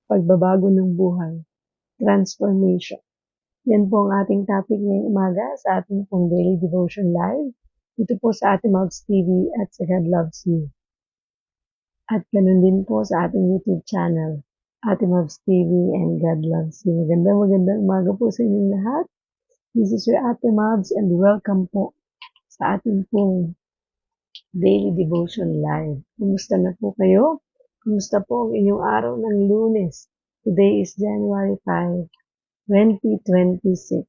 pagbabago ng buhay, transformation. Yan po ang ating topic ngayong umaga sa ating pong Daily Devotion Live. Ito po sa ating Mouths TV at sa God Loves You. At ganun din po sa ating YouTube channel, Ate Mavs TV and God Loves You. Magandang umaga po sa inyong lahat. This is your Ate Mavs and welcome po sa ating pong Daily Devotion Live. Kumusta na po kayo? Kumusta po ang inyong araw ng Lunes? Today is January 5, 2026.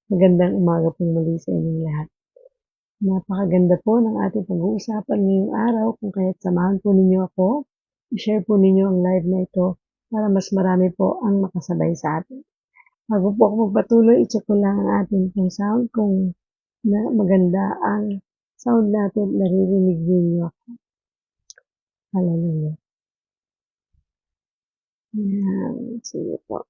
Magandang umaga po muli sa inyong lahat. Napakaganda po ng ating pag-uusapan ngayong araw kung kaya't samahan po ninyo ako. I-share po ninyo ang live na ito para mas marami po ang makasabay sa atin. Bago po ako magpatuloy, i-check ko lang ang ating pong sound kung maganda ang sound natin, naririnig ninyo ako. Hallelujah. Yan, sige po.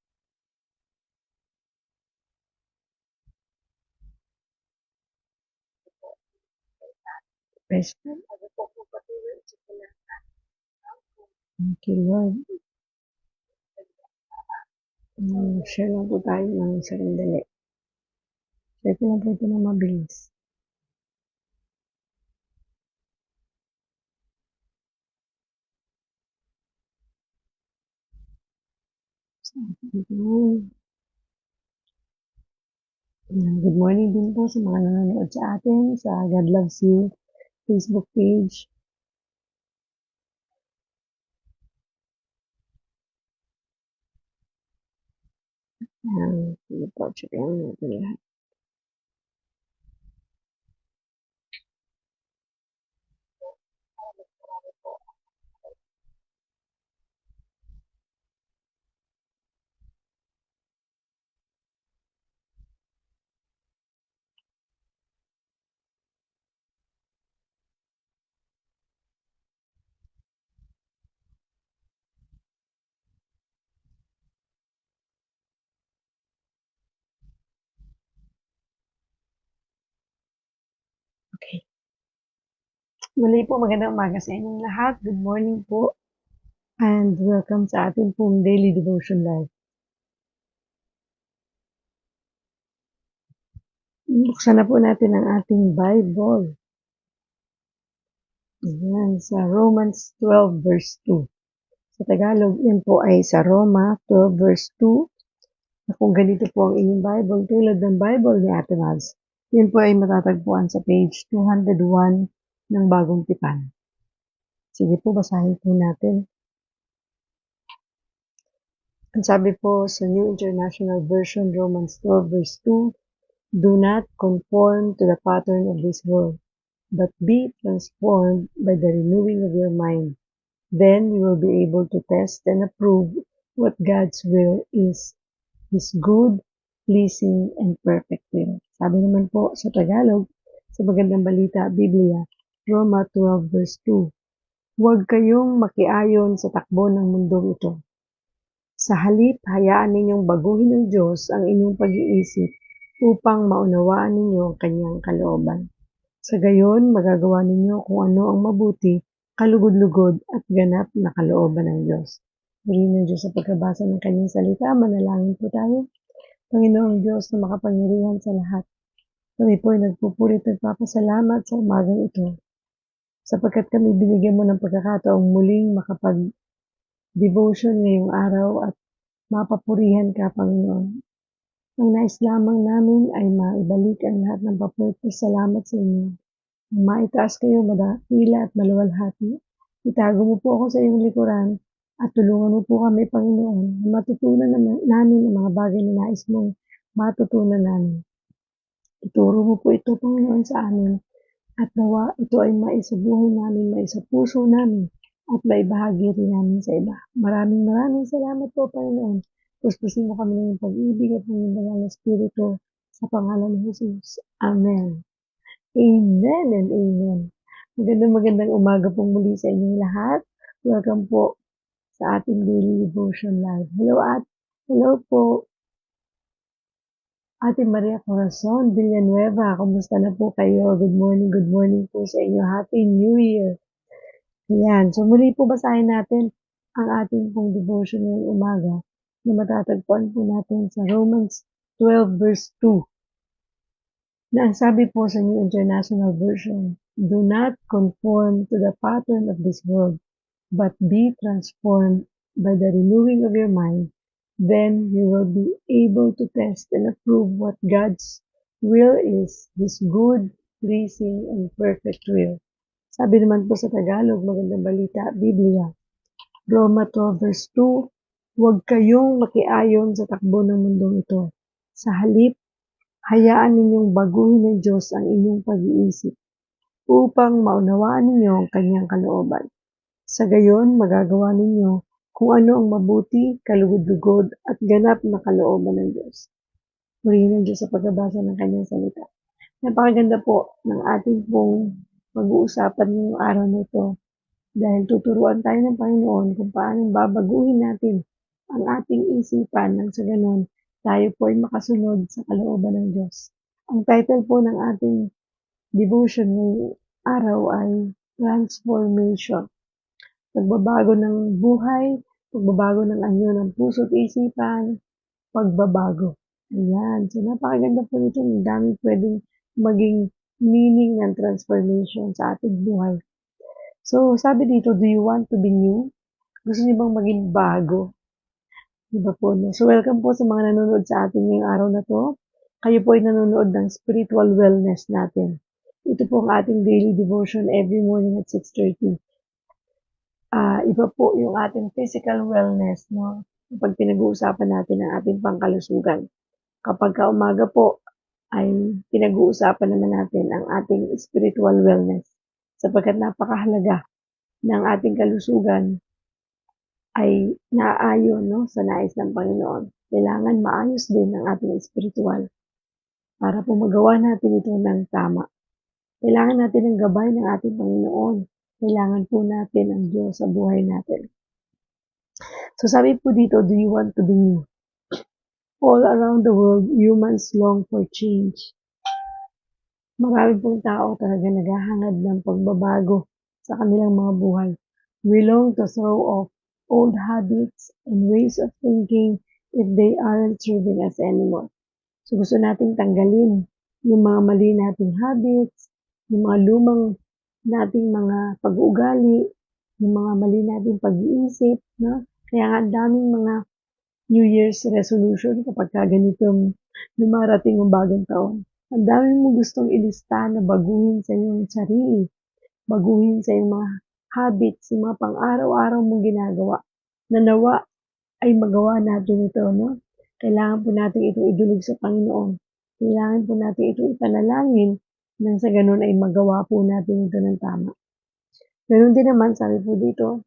Best friend, bago po ako magpatuloy, i-check ko lang. Thank you, Lord. Share lang po tayo ng sarindali. Share ko lang po ito na mabilis. Good morning din po sa mga nanonood sa atin sa God Loves You Facebook page. Sige po, check lang natin lahat. Okay. Muli po, magandang umaga sa inyong lahat. Good morning po. And welcome sa ating pong Daily Devotion Live. Buksan na po natin ang ating Bible. Ayan, sa Romans 12 verse 2. Sa Tagalog, yan po ay sa Roma 12 verse 2. Na kung ganito po ang inyong Bible, tulad ng Bible ni Ate Maz, yan po ay matatagpuan sa page 201 ng Bagong Tipan. Sige po, basahin po natin. Ang sabi po sa New International Version, Romans 12 verse 2, do not conform to the pattern of this world, but be transformed by the renewing of your mind. Then you will be able to test and approve what God's will is, His good, pleasing, and perfect will. Sabi naman po sa Tagalog, sa Magandang Balita, Biblia, Roma 12 verse 2, huwag kayong makiayon sa takbo ng mundong ito. Sa halip, hayaan ninyong baguhin ng Diyos ang inyong pag-iisip upang maunawaan ninyo ang kanyang kalooban. Sa gayon, magagawa ninyo kung ano ang mabuti, kalugod-lugod at ganap na kalooban ng Diyos. Purihin ng Diyos sa pagkabasa ng kanyang salita, manalangin po tayo. Panginoong Diyos na makapangyarihan sa lahat, kami po ay nagpupulit at nagpapasalamat sa umagang ito, sapagkat kami binigyan mo ng pagkakataong muling makapag-devotion ngayong araw at mapapurihan ka, Panginoon. Ang nais lamang namin ay maibalik ang lahat ng papuri at salamat sa inyo. Maitaas kayo, madakila at maluwalhati. Itago mo po ako sa iyong likuran at tulungan mo po kami, Panginoon, na matutunan namin ang mga bagay na nais mong matutunan namin. Ituro mo po ito, Panginoon, sa amin at nawa ito ay maisabuhay namin, maisapuso namin at maibahagi rin namin sa iba. Maraming salamat po, Panginoon. Puspusin mo kami ng pag-ibig at ng banal na Espiritu sa pangalan ni Jesus. Amen. Amen and amen. Magandang umaga pong muli sa inyong lahat. Welcome po sa ating Daily Devotion Live. Hello po. Ate Maria Corazon Villanueva, kumusta na po kayo? Good morning po sa inyo. Happy New Year. Ayan, so muli po basahin natin ang ating pong devotion ngayong umaga na matatagpuan po natin sa Romans 12 verse 2 na ang sabi po sa New International Version, "Do not conform to the pattern of this world, but be transformed by the renewing of your mind. Then you will be able to test and approve what God's will is, His good, pleasing, and perfect will." Sabi naman po sa Tagalog, Magandang Balita, Biblia, Roma 12 verse 2, "Huwag kayong makiayon sa takbo ng mundong ito. Sa halip, hayaan ninyong baguhin ng Diyos ang inyong pag-iisip upang maunawaan ninyo ang kanyang kalooban. Sa gayon, magagawa ninyo kung ano ang mabuti, kalugod-lugod at ganap na kalooban ng Diyos." Purihin ng Diyos sa pagbabasa ng kanyang salita. Napakaganda po ng ating pong pag-uusapan ngayong araw na ito dahil tuturuan tayo ng Panginoon kung paano babaguhin natin ang ating isipan nang sa ganon tayo po ay makasunod sa kalooban ng Diyos. Ang title po ng ating devotion ngayong araw ay Transformation. Pagbabago ng buhay, pagbabago ng anyo ng puso at isipan, pagbabago. Ayan. So, napakaganda po nito. Ang daming pwedeng maging meaning ng transformation sa ating buhay. So, sabi dito, do you want to be new? Gusto niyo bang maging bago? Diba po, no? So, welcome po sa mga nanonood sa atin ngayong araw na to. Kayo po ay nanonood ng spiritual wellness natin. Ito po ang ating daily devotion every morning at 6:30. Iba po yung ating physical wellness, no? Kapag pinag-uusapan natin ang ating pangkalusugan. Kapag umaga po, ay pinag-uusapan naman natin ang ating spiritual wellness. Sapagkat napakahalaga ng ating kalusugan ay naaayon, no, sa nais ng Panginoon. Kailangan maayos din ang ating spiritual para po magawa natin ito ng tama. Kailangan natin ang gabay ng ating Panginoon. Kailangan po natin ang Diyos sa buhay natin. So sabi po dito, do you want to be new? All around the world, humans long for change. Marami pong tao talaga naghahangad ng pagbabago sa kanilang mga buhay. We long to throw off old habits and ways of thinking if they aren't serving us anymore. So gusto nating tanggalin yung mga mali nating habits, yung mga lumang nating mga pag-uugali, yung mga mali nating pag-iisip, no? Kaya nga ang daming mga New Year's resolution kapag ganitong dumarating ang bagong taon. Ang dami mo gustong ilista na baguhin sa iyong sarili, baguhin sa iyong mga habits, yung mga pang-araw-araw mong ginagawa, na nawa ay magawa natin ito, no? Kailangan po natin ito idulog sa Panginoon. Kailangan po natin ito ipanalangin nang sa ganun ay magawa po natin ito ng tama. Ganun din naman, sabi po dito,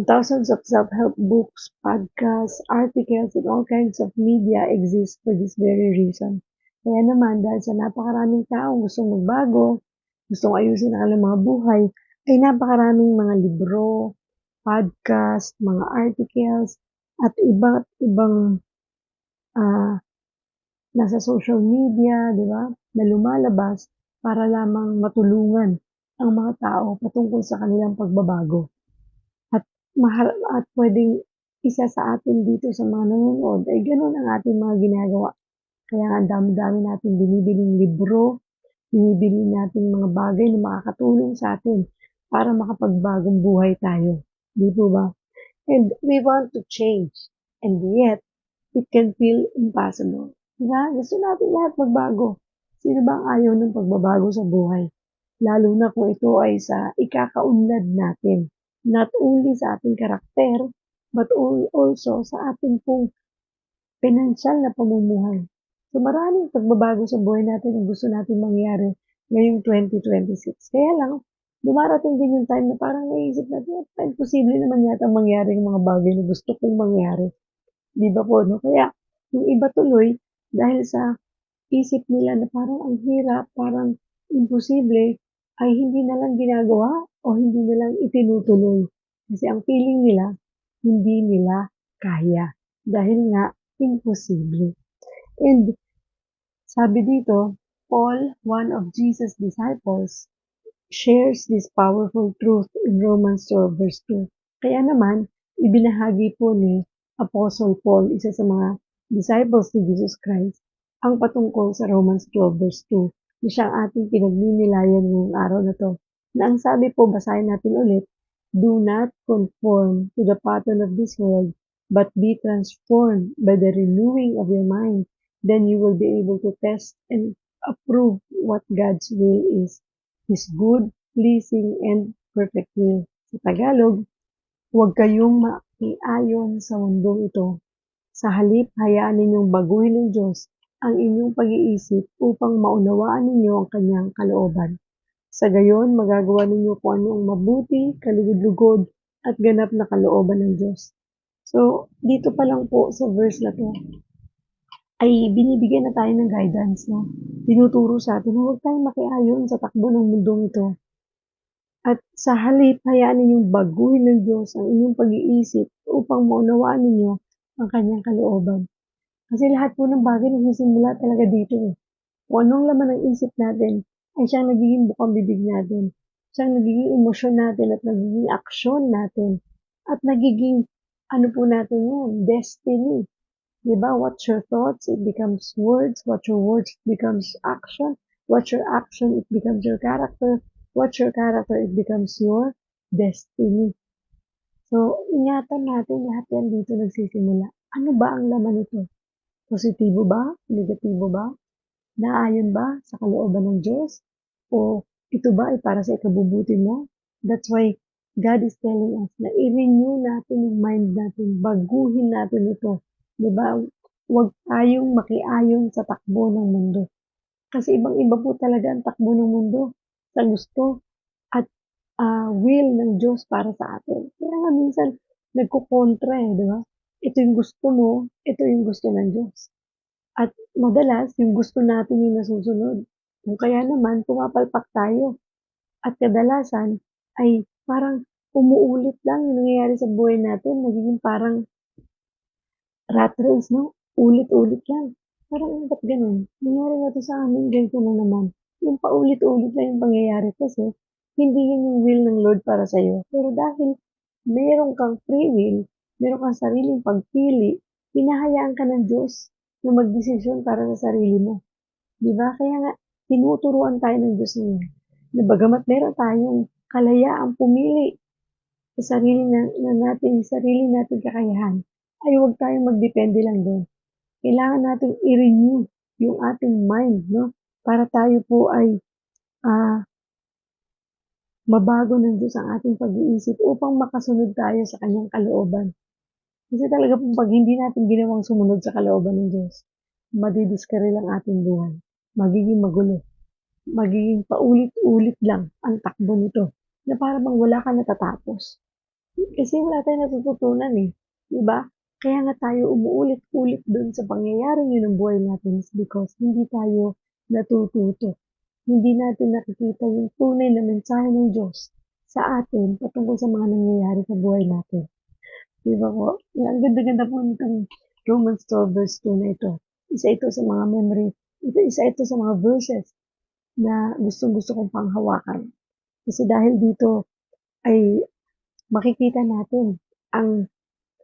thousands of self-help books, podcasts, articles, and all kinds of media exist for this very reason. Kaya naman, dahil sa napakaraming taong gustong magbago, gustong ayusin ang kanilang mga buhay, ay napakaraming mga libro, podcast, mga articles, at iba't ibang nasa social media, di ba, na lumalabas para lamang matulungan ang mga tao patungkol sa kanilang pagbabago. At pwedeng isa sa atin dito sa mga nanonood ay gano'n ang ating mga ginagawa. Kaya nga ang dami-dami nating binibiling libro, binibili nating mga bagay na makakatulong sa atin para makapagbagong buhay tayo. Di po ba? And we want to change. And yet, it can feel impossible. Diba? Gusto natin lahat magbago. Sino ba ang ayaw ng pagbabago sa buhay? Lalo na kung ito ay sa ikakaunlad natin. Not only sa ating karakter, but also sa ating pong pinansyal na pamumuhay. So maraming pagbabago sa buhay natin ang gusto natin mangyari ngayong 2026. Kaya lang, dumarating din yung time na parang naisip natin, imposible naman yata mangyari yung mga bagay na gusto kong mangyari. Di ba po, no? Kaya, yung iba tuloy, dahil sa isip nila na parang ang hirap, parang imposible, ay hindi na lang ginagawa o hindi na lang itinutuloy. Kasi ang feeling nila, hindi nila kaya. Dahil nga, imposible. And sabi dito, Paul, one of Jesus' disciples, shares this powerful truth in Romans 12 verse 2. Kaya naman, ibinahagi po ni Apostle Paul, isa sa mga disciples ni Jesus Christ, ang patungkol sa Romans 12 verse 2 na siyang ating pinagninilayan ngayong araw na to. Na ang sabi po, basahin natin ulit, do not conform to the pattern of this world, but be transformed by the renewing of your mind. Then you will be able to test and approve what God's will is. His good, pleasing, and perfect will. Sa Tagalog, huwag kayong makiayon sa mundong ito. Sa halip, hayaan ninyong baguhin ng Diyos ang inyong pag-iisip upang maunawaan ninyo ang kanyang kalooban. Sa gayon, magagawa ninyo kung ano ang mabuti, kalugod-lugod, at ganap na kalooban ng Diyos. So, dito pa lang po sa verse na to, ay binibigyan na tayo ng guidance, no? Tinuturo sa atin na huwag tayong makiayon sa takbo ng mundong ito. At sa halip, hayaan ninyong baguhin ng Diyos ang inyong pag-iisip upang maunawaan ninyo ang kanyang kalooban. Kasi lahat po ng bagay nagsisimula talaga dito eh. Kung anong laman ng isip natin ay siyang nagiging bukang bibig natin. Siyang nagiging emosyon natin at nagiging aksyon natin. At nagiging, ano po natin yan, destiny. Diba? What's your thoughts? It becomes words. What your words becomes action. What's your action? It becomes your character. What's your character? It becomes your destiny. So, ingatan natin lahat yan dito nagsisimula. Ano ba ang laman nito? Positibo ba? Negatibo ba? Naayon ba sa kalooban ng Diyos? O ito ba ay para sa ikabubuti mo? That's why God is telling us na i-renew natin yung mind natin, baguhin natin ito. Diba? Huwag tayong makiayon sa takbo ng mundo. Kasi ibang-iba po talaga ang takbo ng mundo sa gusto at will ng Diyos para sa atin. Kaya nga minsan nagkukontra eh, di ba? Ito yung gusto mo, ito yung gusto ng Diyos. At madalas, yung gusto natin yung nasusunod. Kung kaya naman, pumapalpak tayo. At kadalasan, ay parang umuulit lang yung nangyayari sa buhay natin. Nagiging parang rat race, no? Ulit-ulit lang. Parang ba't ganun? Nangyari na to sa amin, ganito na naman. Yung paulit-ulit lang yung pangyayari kasi hindi yun yung will ng Lord para sa'yo. Pero dahil meron kang free will, meron kang sariling pagpili, hinahayaan ka ng Diyos na magdesisyon para sa sarili mo. Di ba? Kaya nga, tinuturuan tayo ng Diyos ngayon na bagamat meron tayong kalayaang pumili sa sarili natin kakayahan, ay huwag tayong magdepende lang doon. Kailangan natin i-renew yung ating mind, no? Para tayo po ay mabago ng Diyos ang ating pag-iisip upang makasunod tayo sa kanyang kalooban. Kasi talaga po pag hindi natin ginawang sumunod sa kalooban ng Diyos, madidiskarel ang ating buhay. Magiging magulo. Magiging paulit-ulit lang ang takbo nito na para bang wala ka natatapos. Kasi wala tayong natututunan eh. Diba? Kaya nga tayo umuulit-ulit dun sa pangyayari yun ng buhay natin is because hindi tayo natututo. Hindi natin nakikita yung tunay na mensahe ng Diyos sa atin patungkol sa mga nangyayari sa buhay natin. Diba po? Ang ganda-ganda po nitong Romans 12 verse 2 na ito. Isa ito sa mga memory. Isa ito sa mga verses na gustong-gusto kong panghawakan. Kasi dahil dito ay makikita natin ang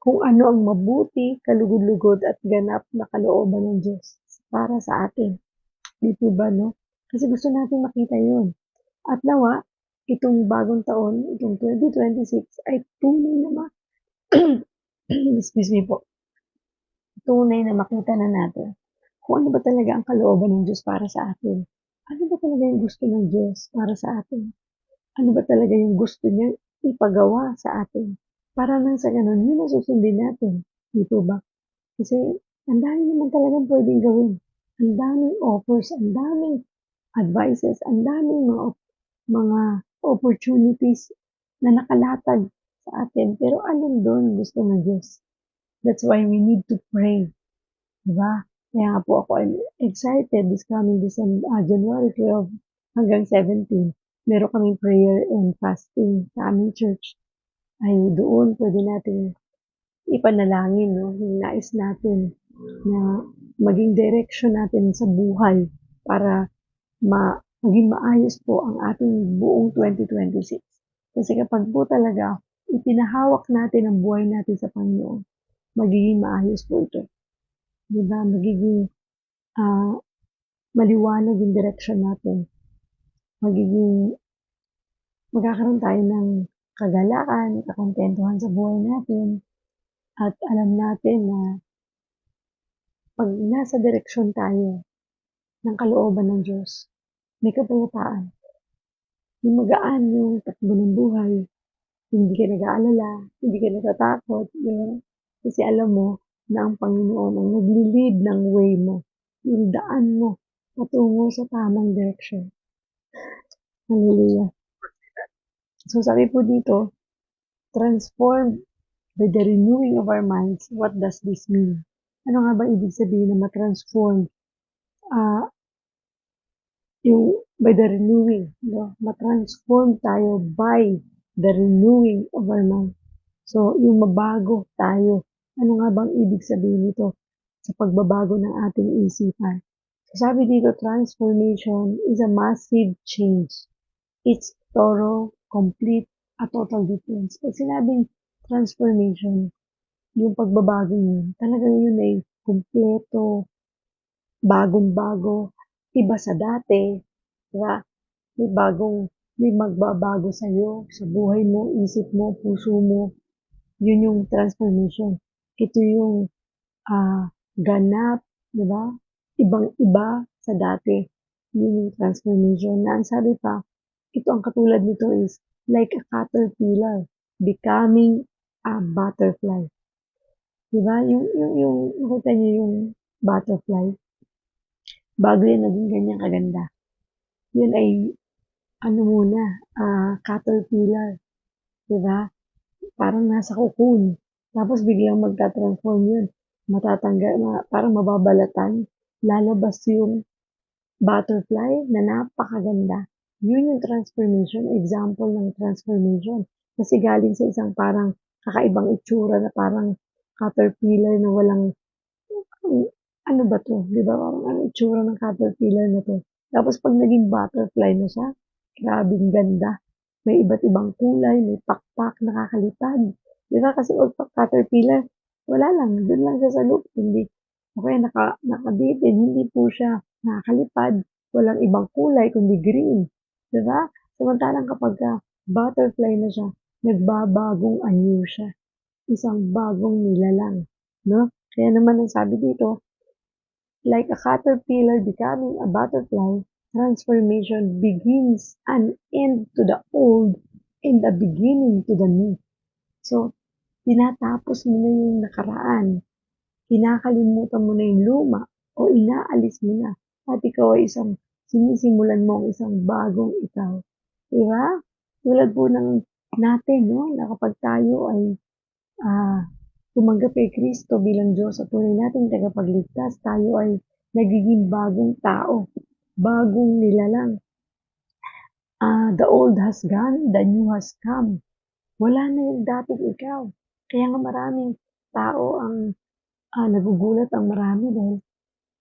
kung ano ang mabuti, kalugod-lugod at ganap na kalooban ng Diyos para sa atin. Di po ba, no? Kasi gusto natin makita yun. At nawa, itong bagong taon, itong 2026, ay tunay na excuse me po, tunay na makita na natin kung ano ba talaga ang kalooban ng Diyos para sa atin. Ano ba talaga yung gusto ng Diyos para sa atin? Ano ba talaga yung gusto niya ipagawa sa atin? Para nang sa ganun, yun ang susundin natin. Dito ba? Kasi ang dami naman talagang pwedeng gawin. Ang daming offers, ang daming advices, ang daming mga opportunities na nakalatag sa atin. Pero alin doon gusto ng Diyos? That's why we need to pray. Diba? Kaya nga po ako I'm excited this coming January 12 hanggang 17. Meron kaming prayer and fasting sa aming church. Ay doon pwede natin ipanalangin, no? Yung nais natin na maging direction natin sa buhay para maging maayos po ang ating buong 2026. Kasi kapag po talaga ipinahawak natin ang buhay natin sa Panginoon, magiging maayos po ito. Di ba? Magiging ah, maliwanag yung direction natin. Magkakaroon tayo ng kagalakan, kakontentuhan sa buhay natin, at alam natin na pag nasa direksyon tayo ng kalooban ng Diyos, may kapayapaan. Yung magaan yung takbo ng buhay, hindi ka nag-aalala, hindi ka natatakot, di ba? Kasi alam mo na ang Panginoon ang nagli-lead ng way mo, yung daan mo patungo sa tamang direksyon. Hallelujah. So sabi po dito, transformed by the renewing of our minds. What does this mean? Ano nga ba ibig sabihin na ma-transform? Yung by the renewing, no? Ma-transform tayo by the renewing of our mind. So, yung mabago tayo. Ano nga bang ibig sabihin nito sa pagbabago ng ating isipan? So, sabi dito, transformation is a massive change. It's thorough, complete, a total difference. Pag sinabing transformation, yung pagbabago yun, talagang yun ay kumpleto, bagong-bago, iba sa dati, diba? May bagong, may magbabago sa'yo, sa buhay mo, isip mo, puso mo, yun yung transformation. Ito yung ganap, diba? Ibang-iba sa dati, yun yung transformation. Na ang sabi pa, ito ang katulad nito is like a caterpillar becoming a butterfly. Diba? Yung nakita niyo yung butterfly, bago yan naging ganyan kaganda. Yun ay, ano muna, caterpillar. Diba? Parang nasa cocoon. Tapos biglang magta-transform yun. Parang mababalatan. Lalabas yung butterfly na napakaganda. Yun yung transformation, example ng transformation. Kasi galing sa isang parang kakaibang itsura na parang caterpillar na walang ano ba 'to, 'di ba parang ang itsura ng caterpillar na 'to. Tapos 'pag naging butterfly na siya, grabeng ganda. May iba't ibang kulay, may pakpak, nakakalipad. 'Di ba kasi 'pag caterpillar, wala lang, dun lang siya sa loop, hindi o kaya nakabitin, hindi po siya nakakalipad, walang ibang kulay kundi green, 'di ba? Samantalang kapagka butterfly na siya, nagbabagong anyo siya, isang bagong nilalang, 'no? Kaya naman ang sabi dito, like a caterpillar becoming a butterfly, transformation begins an end to the old and a beginning to the new. So, tinatapos mo na yung nakaraan, kinakalimutan mo na yung luma, o inaalis mo na, at ikaw ay sinisimulan mo ang isang bagong ikaw. Diba? Tulad po ng natin, no? Na kapag tayo ay tumanggap kay Kristo bilang Diyos at tunay nating tagapagligtas, tayo ay nagiging bagong tao, bagong nilalang. The old has gone, the new has come. Wala na yung dating ikaw. Kaya nga maraming tao ang nagugulat ang marami dahil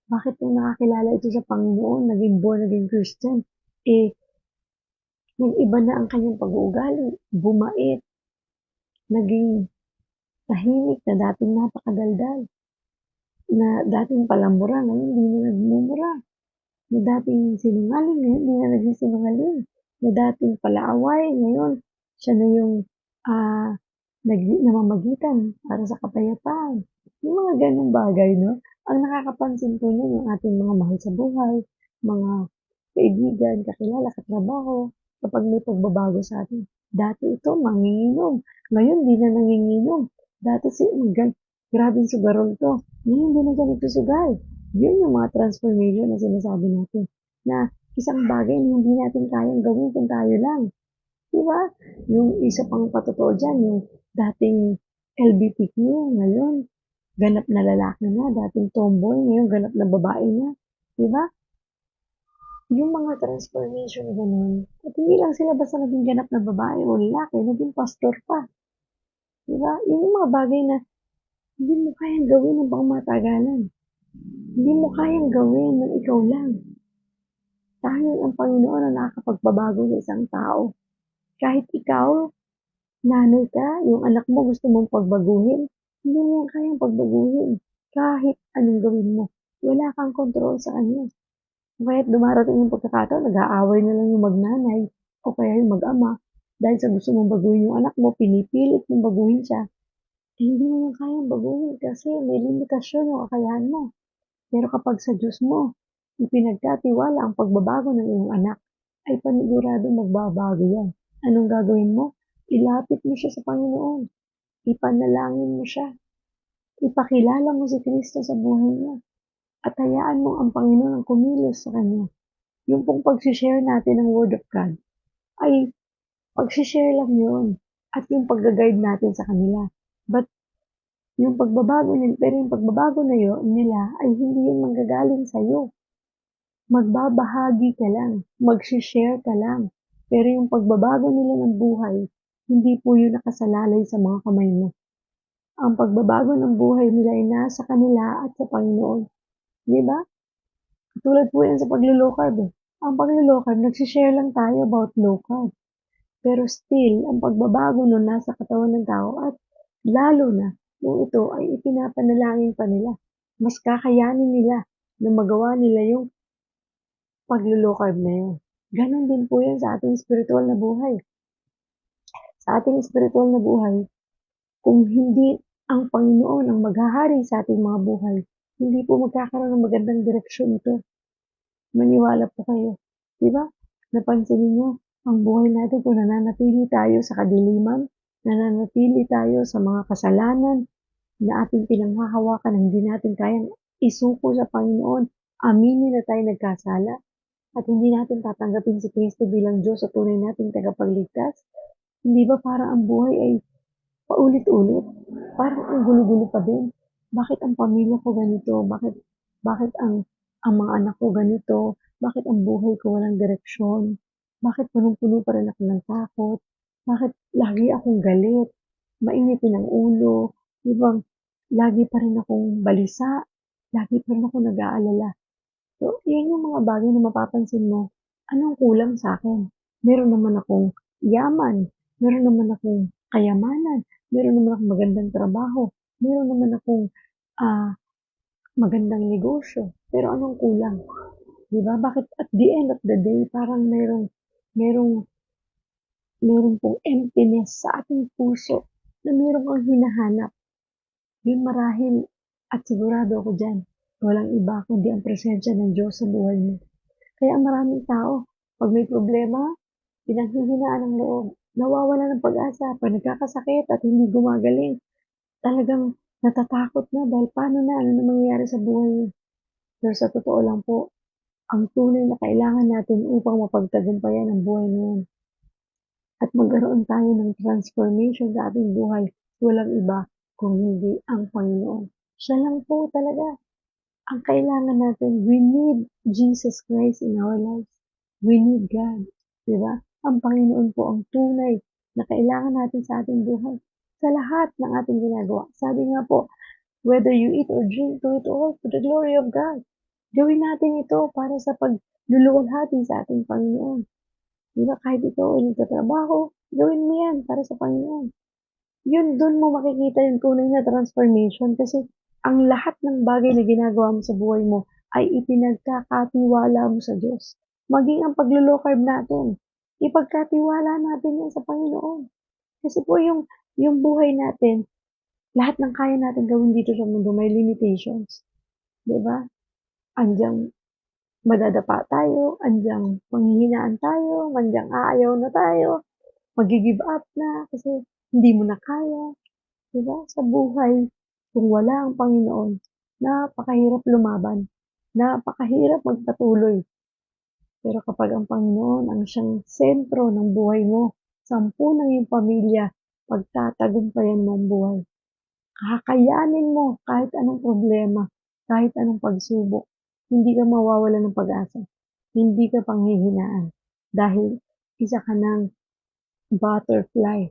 bakit nung nakakilala ito sa Panginoon, naging born again Christian, nag-iba na ang kanyang pag-uugali, bumait, naging tahimik na dating napakadaldal, na dating palamura, ngayon hindi na nagmumura, na dating sinungaling, ngayon hindi na naging sinungaling, na dating palaaway, ngayon siya na yung namamagitan para sa kapayapaan. Yung mga ganong bagay, no? Ang nakakapansin po niyan yung ating mga mahal sa buhay, mga kaibigan, kakilala, katrabaho, kapag may pagbabago sa atin. Dati ito, manginginom. Ngayon, di na nanginginom. Dati grabing sugarol to. Ngayon, di na siya nagsusugal. Yun yung mga transformation na sinasabi natin. Na isang bagay na hindi natin kayang gawin kung tayo lang. Diba? Yung isa pang patotoo dyan, yung dating LGBTQ, ngayon, ganap na lalaki na, dating tomboy, ngayon ganap na babae na. Diba? Yung mga transformation ganun, at hindi lang sila basta naging ganap na babae o lalaki, naging pastor pa. Diba? Yun yung mga bagay na hindi mo kayang gawin ng pangmatagalan. Hindi mo kayang gawin ng ikaw lang. Tanging ang Panginoon ang nakakapagbabago sa isang tao. Kahit ikaw, nanay ka, yung anak mo gusto mong pagbaguhin, hindi mo yan kayang pagbaguhin. Kahit anong gawin mo, wala kang kontrol sa kanya. Kaya't dumarating yung pagkakataon, nag-aaway na lang yung magnanay o kaya yung mag-ama dahil sa gusto mong baguhin yung anak mo, pinipilit mong baguhin siya. Hindi mo yan kayang baguhin kasi may limitasyon yung kakayahan mo. Pero kapag sa Diyos mo ipinagkatiwala ang pagbabago ng iyong anak, ay paniguradong magbabago yan. Anong gagawin mo? Ilapit mo siya sa Panginoon. Ipanalangin mo siya. Ipakilala mo si Kristo sa buhay niya. At hayaan mo ang Panginoon ang kumilos sa kanya. Yung pong pag-share natin ng Word of God ay pag-share lang yun. At yung pag-guide natin sa kanila. But yung pagbabago nila, pero yung pagbabago na yun nila ay hindi yun manggagaling sa'yo. Magbabahagi ka lang, magshi-share ka lang, pero yung pagbabago nila ng buhay, hindi po yun nakasalalay sa mga kamay mo. Ang pagbabago ng buhay nila ay nasa kanila at sa Panginoon. Di ba? Tulad po yan sa paglo-low carb eh. Ang paglo-low carb, nagsishare lang tayo about low carb. Pero still, ang pagbabago nun nasa katawan ng tao at lalo na kung ito ay ipinapanalangin pa nila. Mas kakayanin nila na magawa nila yung paglo-low carb na yun. Ganon din po yan sa ating spiritual na buhay. Sa ating spiritual na buhay, kung hindi ang Panginoon ang maghahari sa ating mga buhay, hindi po magkakaroon ng magandang direksyon ito. Maniwala po kayo. Diba? Napansin niyo ang buhay natin kung nananatili tayo sa kadiliman, nananatili tayo sa mga kasalanan na ating pinanghahawakan na hindi natin kayang isuko sa Panginoon, aminin na tayo nagkasala, at hindi natin tatanggapin si Kristo bilang Diyos at tunay nating tagapagligtas, hindi ba parang ang buhay ay paulit-ulit? Parang ang gulo-gulo pa din. Bakit ang pamilya ko ganito? Bakit ang mga anak ko ganito? Bakit ang buhay ko walang direksyon? Bakit punong-puno pa rin ako ng takot? Bakit lagi akong galit? Mainitin ang ulo? Di ba? Lagi pa rin akong balisa? Lagi pa rin ako nag-aalala? So, yan yung mga bagay na mapapansin mo, anong kulang sa akin? Meron naman akong yaman, meron naman akong kayamanan, meron naman akong magandang trabaho, meron naman akong magandang negosyo, pero anong kulang? Di ba? Bakit at the end of the day, parang merong, merong pong emptiness sa ating puso na meron kang hinahanap. Yun marahil at sigurado ako dyan, walang iba kundi ang presensya ng Diyos sa buhay mo. Kaya ang maraming tao, pag may problema, pinanghihinaan ng loob, nawawala ng pag-asa, pag nagkakasakit at hindi gumagaling, talagang natatakot na dahil paano na, ano na mangyayari sa buhay niya. Pero sa totoo lang po, ang tunay na kailangan natin upang mapagtagumpayan ang buhay na yan at magkaroon tayo ng transformation sa ating buhay, walang iba kung hindi ang Panginoon. Siya lang po talaga ang kailangan natin. We need Jesus Christ in our lives. We need God. Diba? Ang Panginoon po ang tunay na kailangan natin sa ating buhay. Sa lahat ng ating ginagawa. Sabi nga po, whether you eat or drink, do it all for the glory of God. Gawin natin ito para sa pagluluwalhati sa ating Panginoon. Diba? Kahit ikaw ay nagtatrabaho, gawin mo yan para sa Panginoon. Yun, dun mo makikita yung tunay na transformation kasi ang lahat ng bagay na ginagawa mo sa buhay mo ay ipinagkakatiwala mo sa Diyos. Maging ang paglo-low carb natin, ipagkatiwala natin yan sa Panginoon. Kasi po yung buhay natin, lahat ng kaya natin gawin dito sa mundo may limitations. Diba? Andiyan madadapa tayo, andiyan panghihinaan tayo, andiyan aayaw na tayo, mag-give up na kasi hindi mo na kaya. Diba? Sa buhay, kung wala ang Panginoon, napakahirap lumaban, napakahirap magpatuloy. Pero kapag ang Panginoon ang siyang sentro ng buhay mo, 10 ng iyong pamilya, pagtatagumpayan mo ang buhay. Kakayanin mo kahit anong problema, kahit anong pagsubok. Hindi ka mawawala ng pag-asa. Hindi ka panghihinaan. Dahil isa ka ng butterfly.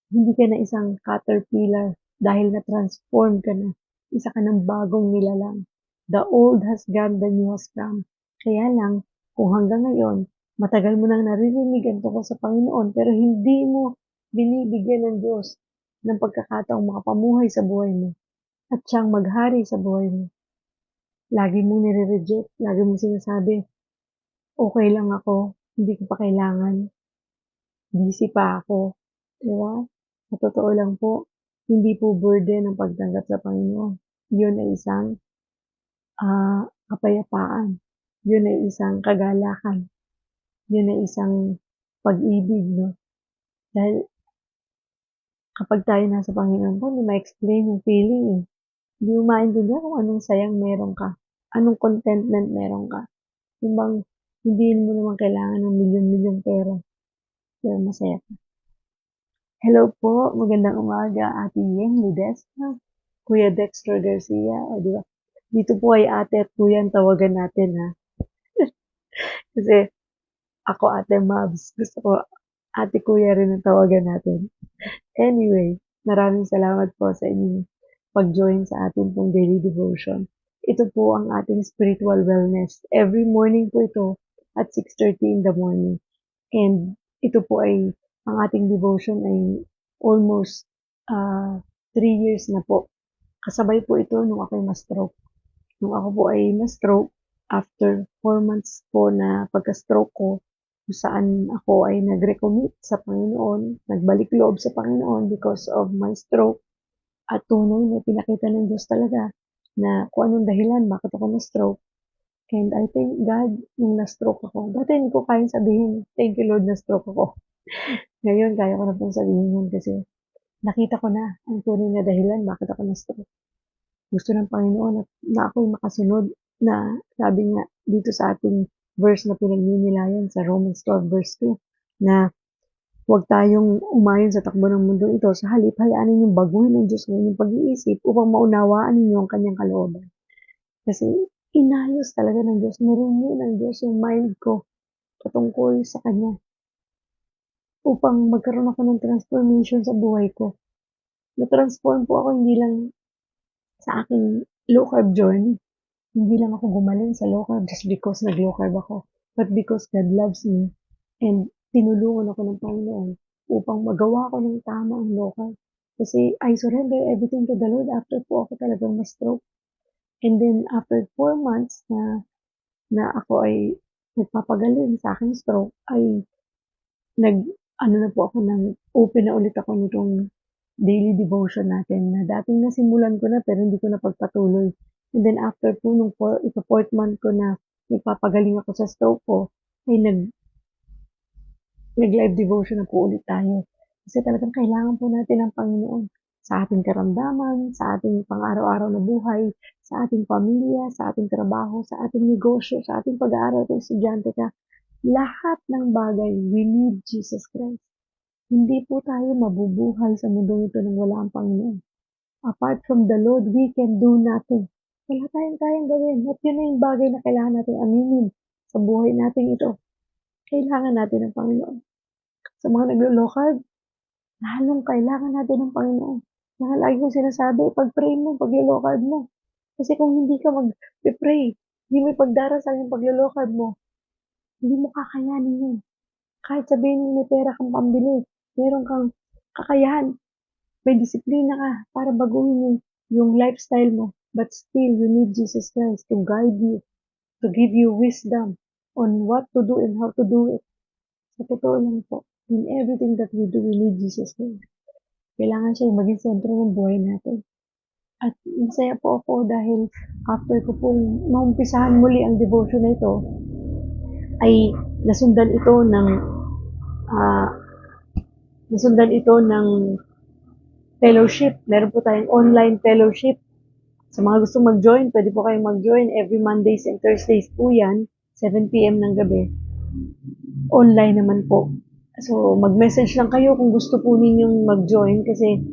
Hindi ka na isang caterpillar dahil na-transform ka na. Isa ka ng bagong nilalang. The old has gone, the new has come. Kaya lang, kung hanggang ngayon, matagal mo nang naririnig ang tungkol sa Panginoon, pero hindi mo binibigyan ng Diyos ng pagkakataong makapamuhay sa buhay mo at siyang maghari sa buhay mo. Lagi mong nire-reject, lagi mong sinasabi, okay lang ako, hindi ko pa kailangan, busy pa ako. Di ba? Sa totoo lang po, hindi po burden ang pagtanggap sa Panginoon. Yun ay isang kapayapaan. Yun ay isang kagalakan. Yun ay isang pag-ibig, no? Dahil kapag tayo nasa Panginoon po, hindi ma-explain yung feeling eh. Hindi mo maintindihan kung anong sayang meron ka. Anong contentment meron ka. Yung bang hindi mo naman kailangan ng milyon-milyong pera. Pero masaya ka. Hello po, magandang umaga, Ate Yeng Ledesma, Kuya Dexter Garcia, o di ba? Dito po ay ate at kuya ang tawagan natin ha. Kasi ako Ate Mabs, gusto ko ate kuya rin ang tawagan natin. Anyway, maraming salamat po sa inyong pag-join sa ating pong daily devotion. Ito po ang ating spiritual wellness. Every morning po ito at 6:30 in the morning. And ito po ay, ang ating devotion ay almost 3 years na po. Kasabay po ito nung ako'y ma-stroke. Nung ako po ay na-stroke, after 4 months po na pagka-stroke ko, kung saan ako ay nag-recommit sa Panginoon, nagbalik loob sa Panginoon because of my stroke, at tunay na pinakita ng Diyos talaga na kung anong dahilan bakit ako na-stroke. And I thank God nung na-stroke ako. Dati hindi ko kayang sabihin, thank you Lord na-stroke ako. Ngayon, kaya ko na pong sabihin yun kasi nakita ko na ang tunay na dahilan bakit ako na-stroke. Gusto ng Panginoon na ako'y makasunod na sabi nga dito sa ating verse na pinagninilayan sa Romans 12 verse 2 na huwag tayong umayon sa takbo ng mundo ito. Sa halip, hayaan ninyong baguhin ng Diyos ngayon yung pag-iisip upang maunawaan ninyo ang kanyang kalooban. Kasi inayos talaga ng Diyos, nirenew ng Diyos yung mind ko patungkol sa Kanya upang magkaroon ako ng transformation sa buhay ko. Na-transform po ako hindi lang sa aking low carb journey. Hindi lang ako gumaling sa low carb just because nag-low carb ako, but because God loves me and tinulungan ako ng Panginoon upang magawa ko ng tama ang low carb. Kasi I surrender everything to the Lord after po ako talagang ma-stroke. And then after 4 months na ako ay nagpapagaling sa aking stroke, ay ano na po ako open na ulit ako nitong daily devotion natin na dating nasimulan ko na pero hindi ko na pagpatuloy. And then after po nung 4th month ko na nagpapagaling ako sa stroke ko, ay nag-live devotion na po ulit tayo. Kasi talagang kailangan po natin ang Panginoon sa ating karamdaman, sa ating pang-araw-araw na buhay, sa ating pamilya, sa ating trabaho, sa ating negosyo, sa ating pag-aaral kung estudyante ka. Lahat ng bagay, we need Jesus Christ. Hindi po tayo mabubuhay sa mundo ito nang wala ang Panginoon. Apart from the Lord, we can do nothing. Wala tayong kayang gawin. At yun na yung bagay na kailangan natin aminin sa buhay natin ito. Kailangan natin ng Panginoon. Sa mga naglo-low carb, lalong kailangan natin ng Panginoon. Kaya lagi kong sinasabi, pag-pray mo, pag-low carb mo. Kasi kung hindi ka mag-pray, hindi mo ipagdarasal yung pag-low carb mo, hindi mo kakayanin yun. Kahit sabihin mo may pera kang pambili, meron kang kakayahan, may disiplina ka para baguhin yung lifestyle mo. But still, you need Jesus Christ to guide you, to give you wisdom on what to do and how to do it. Sa totoo lang po, in everything that we do, we need Jesus Christ. Kailangan siya yung maging sentro ng buhay natin. At masaya po ako dahil after ko pong maumpisahan muli ang devotion na ito, ay nasundan ito ng fellowship. Meron po tayong online fellowship. Sa mga gustong mag-join, pwede po kayong mag-join. Every Mondays and Thursdays po yan, 7 p.m. ng gabi. Online naman po. So, mag-message lang kayo kung gusto po ninyong mag-join kasi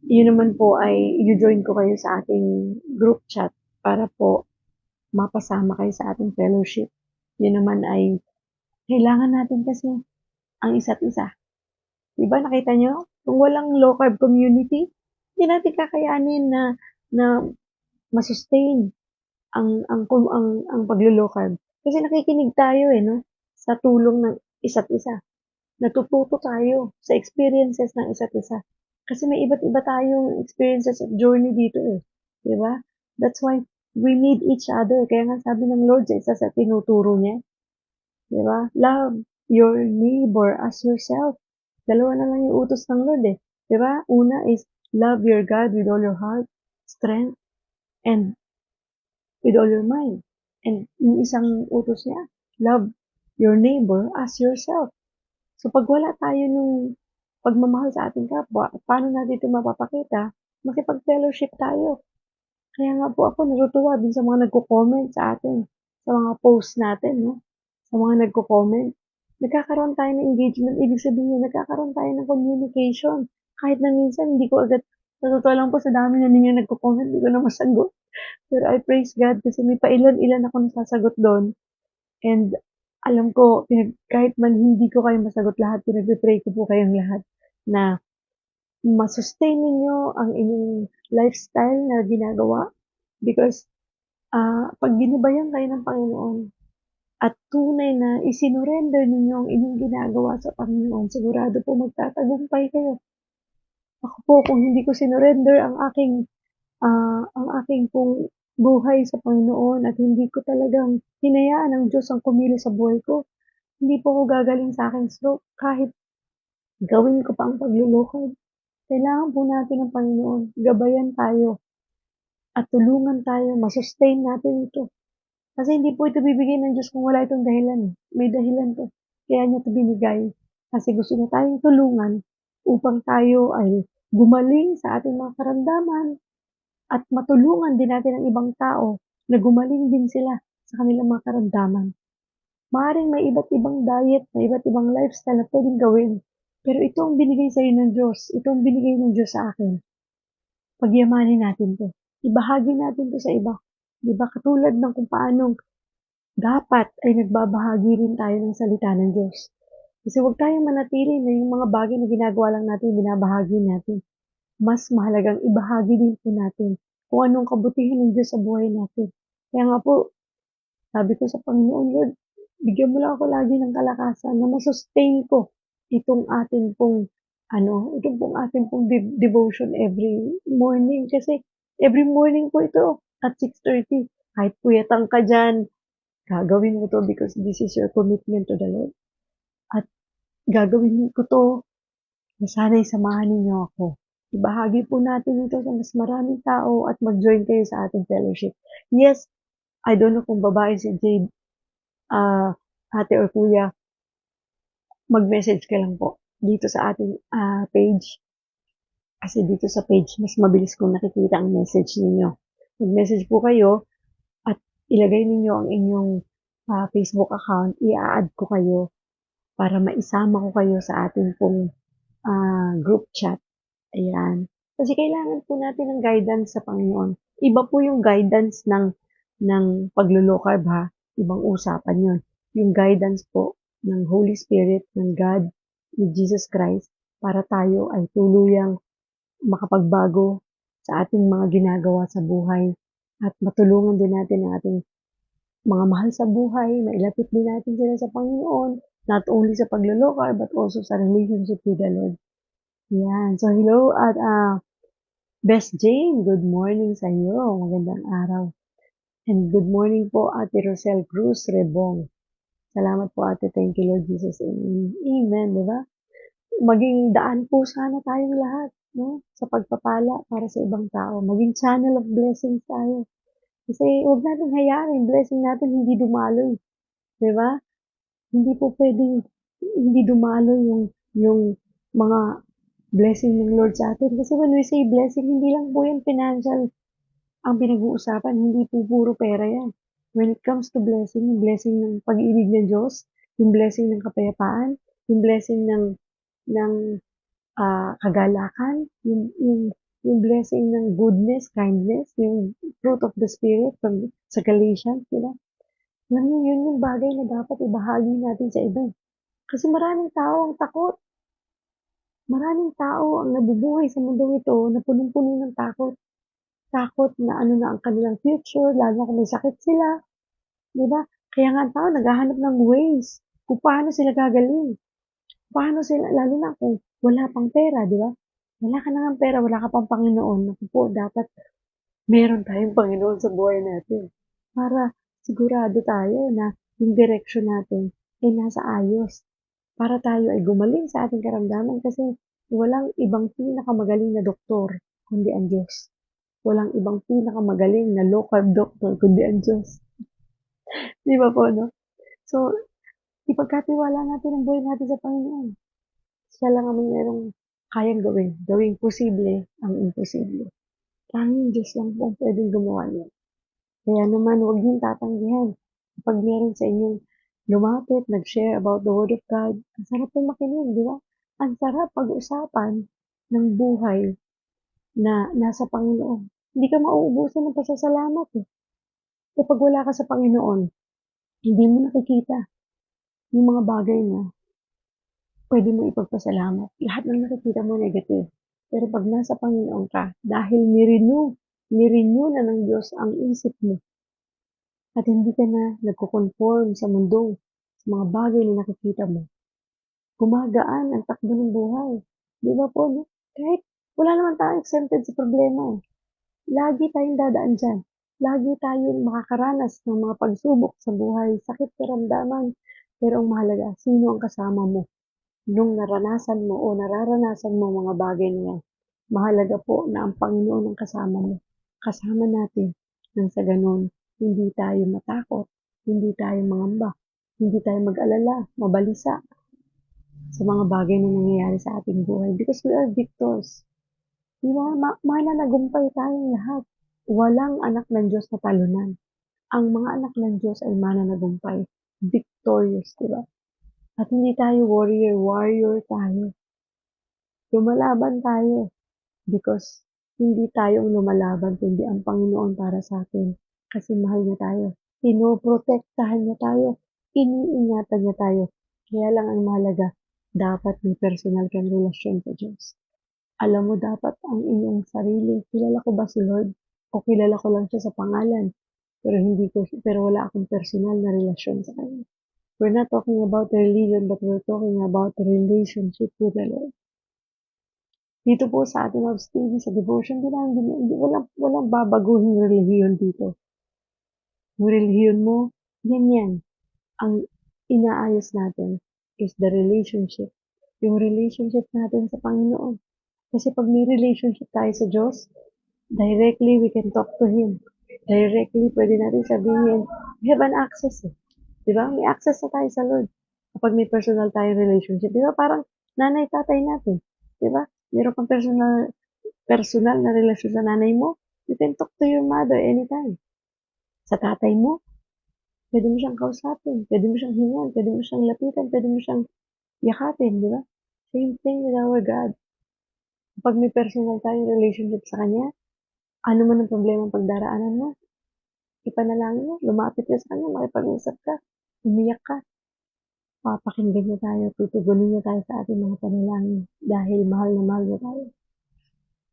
yun naman po ay i-join ko kayo sa ating group chat para po mapasama kayo sa ating fellowship. Yun naman ay kailangan natin kasi ang isa't isa. Diba nakita nyo? Kung walang low carb community, hindi natin kakayanin na masustain ang paglo-low carb. Kasi nakikinig tayo no, sa tulong ng isa't isa. Natututo tayo sa experiences ng isa't isa. Kasi may iba't iba tayong experiences at journey dito eh. Di ba? That's why we need each other. Kaya nga sabi ng Lord sa isa sa tinuturo niya, di ba? Love your neighbor as yourself. Dalawa na lang yung utos ng Lord eh. Di ba? Una is love your God with all your heart, strength, and with all your mind. And yung isang utos niya, love your neighbor as yourself. So pag wala tayo nung pagmamahal sa ating kapwa, paano natin ito mapapakita? Makipag-fellowship tayo. Kaya nga po ako natutuwa din sa mga nagko-comment sa atin, sa mga posts natin, no? Sa mga nagko-comment. Nagkakaroon tayo ng engagement, ibig sabihin, nagkakaroon tayo ng communication. Kahit na minsan, hindi ko agad, natutuwa lang po sa dami na ninyo nagko-comment, hindi ko na masagot. Pero I praise God kasi may pailan-ilan ako nasasagot doon. And alam ko, kahit man hindi ko kayo masagot lahat, pinagpipray ko po kayong lahat na masustain ninyo ang inyong lifestyle na ginagawa. Because pag ginabayan kayo ng Panginoon at tunay na isinurrender ninyo ang inyong ginagawa sa Panginoon, sigurado po magtatagumpay kayo. Ako po, kung hindi ko sinurrender ang aking pong buhay sa Panginoon at hindi ko talagang hinayaan ng Diyos ang kumilos sa buhay ko, hindi po ako gagaling sa aking stroke kahit gawin ko pa ang paglulukad. Kailangan po natin ng Panginoon, gabayan tayo at tulungan tayo, masustain natin ito. Kasi hindi po ito bibigay ng Diyos kung wala itong dahilan. May dahilan to. Kaya niya ito binigay. Kasi gusto niya tayong tulungan upang tayo ay gumaling sa ating mga karamdaman at matulungan din natin ang ibang tao na gumaling din sila sa kanilang mga karamdaman. Maaaring may iba't ibang diet, may iba't ibang lifestyle na pwedeng gawin. Pero ito ang binigay sa iyo ng Diyos. Ito ang binigay ng Diyos sa akin. Pagyamanin natin to. Ibahagi natin to sa iba. Diba? Katulad ng kung paanong dapat ay nagbabahagi rin tayo ng salita ng Diyos. Kasi huwag tayong manatili na yung mga bagay na ginagawa lang natin, binabahagi natin. Mas mahalagang ibahagi din po natin kung anong kabutihan ng Diyos sa buhay natin. Kaya nga po, sabi ko sa Panginoon, Lord, bigyan mo lang ako lagi ng kalakasan na masustain ko itong ating pong itong pong ating pong devotion every morning. Kasi every morning po ito at 6:30. Kahit puyatang ka dyan, gagawin mo to because this is your commitment to the Lord. At gagawin ko to na sana'y samahan ninyo ako. Ibahagi po natin ito sa mas maraming tao at mag-join kayo sa ating fellowship. Yes, I don't know kung babae si Jade, ate or kuya, mag-message ka lang po dito sa ating page. Kasi dito sa page, mas mabilis kong nakikita ang message ninyo. Mag-message po kayo at ilagay ninyo ang inyong Facebook account. I-add ko kayo para maisama ko kayo sa ating pong group chat. Ayan. Kasi kailangan po natin ng guidance sa Panginoon. Iba po yung guidance ng paglululow carb ha. Ibang usapan yun. Yung guidance po ng Holy Spirit, ng God, ni Jesus Christ, para tayo ay tuluyang makapagbago sa ating mga ginagawa sa buhay at matulungan din natin ang ating mga mahal sa buhay, mailapit din natin sila sa Panginoon, not only sa paglululow carb but also sa relationship with the Lord. Yan. So, hello at Best Jane, good morning sa iyo. Magandang araw. And good morning po Ate Rosel Cruz Rebong. Salamat po Ate. Thank you Lord Jesus. Amen. Diba? Maging daan po sana tayong lahat no? Sa pagpapala para sa ibang tao. Maging channel of blessings tayo. Kasi huwag natin hayaan yung blessing natin hindi dumaloy. Diba? Hindi po pwedeng hindi dumaloy yung mga blessing ng Lord sa atin. Kasi when we say blessing, hindi lang po yan financial ang pinag-uusapan. Hindi po puro pera yan. When it comes to blessing, yung blessing ng pag-ibig ng Diyos, yung blessing ng kapayapaan, yung blessing ng kagalakan, yung blessing ng goodness, kindness, yung fruit of the Spirit sa Galatians, diba? Alam niyo, yun yung bagay na dapat ibahagi natin sa iba. Kasi maraming tao ang takot. Maraming tao ang nabubuhay sa mundong ito na punong-puno ng takot. Takot na ano na ang kanilang future, lalo kung may sakit sila. Di ba? Kaya nga ang tao naghahanap ng ways kung paano sila gagaling. Paano sila, lalo na kung wala pang pera, di ba? Wala ka na ng pera, wala ka pang Panginoon. Naku po, dapat meron tayong Panginoon sa buhay natin. Para sigurado tayo na yung direction natin ay nasa ayos. Para tayo ay gumaling sa ating karamdaman kasi walang ibang pinakamagaling na doktor kundi ang Diyos. Walang ibang pinakamagaling na local doctor kundi ang Diyos. Di ba po, no? So, ipagkatiwala natin ang buhay natin sa Panginoon. Siya lang ang mayroong kayang gawin. Gawing posible ang imposible. Tanging Diyos lang po ang pwedeng gumawa niya. Kaya naman, huwag niyong tatanggihan. Kapag meron sa inyong lumapit, nag-share about the Word of God, ang sarap pong makinig, di ba? Ang sarap pag-usapan ng buhay na nasa Panginoon. Hindi ka mauubusan ng pasasalamat eh. Kapag wala ka sa Panginoon, hindi mo nakikita yung mga bagay na pwede mo ipagpasalamat. Lahat ng nakikita mo negative. Pero pag nasa Panginoon ka, dahil nirenew na ng Diyos ang isip mo, at hindi ka na nagko-conform sa mundong, sa mga bagay na nakikita mo, gumagaan ang takbo ng buhay. Di ba po, no? Kahit wala naman tayong exempted sa problema eh. Lagi tayong dadaan dyan. Lagi tayong makakaranas ng mga pagsubok sa buhay, sakit karamdaman. Pero ang mahalaga, sino ang kasama mo? Nung naranasan mo o nararanasan mo mga bagay na yan, mahalaga po na ang Panginoon ang kasama mo. Kasama natin nang sa ganun, hindi tayo matakot, hindi tayo mangamba, hindi tayo mag-alala, mabalisa sa mga bagay na nangyayari sa ating buhay because we are victors. Diba? Mananagumpay tayong lahat. Walang anak ng Diyos na talunan. Ang mga anak ng Diyos ay mananagumpay. Victorious, diba? At hindi tayo warrior tayo. Lumalaban tayo because hindi tayo ang lumalaban kundi ang Panginoon para sa atin. Kasi mahal niya tayo. Pinoprotektahan niya tayo. Iniingatan niya tayo. Kaya lang ang mahalaga, dapat may personal kang relasyon sa Diyos. Alam mo dapat ang inyong sarili. Kilala ko ba si Lord? O kilala ko lang siya sa pangalan? Pero wala akong personal na relasyon sa Kanya. We're not talking about religion, but we're talking about relationship with the Lord. Dito po sa ating House TV, sa devotion, walang babaguhin relihiyon dito. Yung relihiyon mo, yan. Ang inaayos natin is the relationship. Yung relationship natin sa Panginoon. Kasi pag may relationship tayo sa Diyos, directly we can talk to Him. Directly, pwede natin sabihin, we have an access eh. Diba? May access na tayo sa Lord. Kapag may personal tayong relationship, diba? Parang nanay, tatay natin. Diba? Meron kang personal na relasyon sa nanay mo, you can talk to your mother anytime. Sa tatay mo, pwede mo siyang kausapin, pwede mo siyang hingan, pwede mo siyang lapitan, pwede mo siyang yakapin, di ba? Same thing with our God. Kapag may personal tayong relationship sa Kanya, ano man ang problema ang pagdaraanan mo, ipanalangin mo, lumapit ka sa Kanya, makipag-usap ka, umiyak ka, papakinggan niya tayo, tutugunin niya tayo sa ating mga panalangin dahil mahal na mahal niya tayo.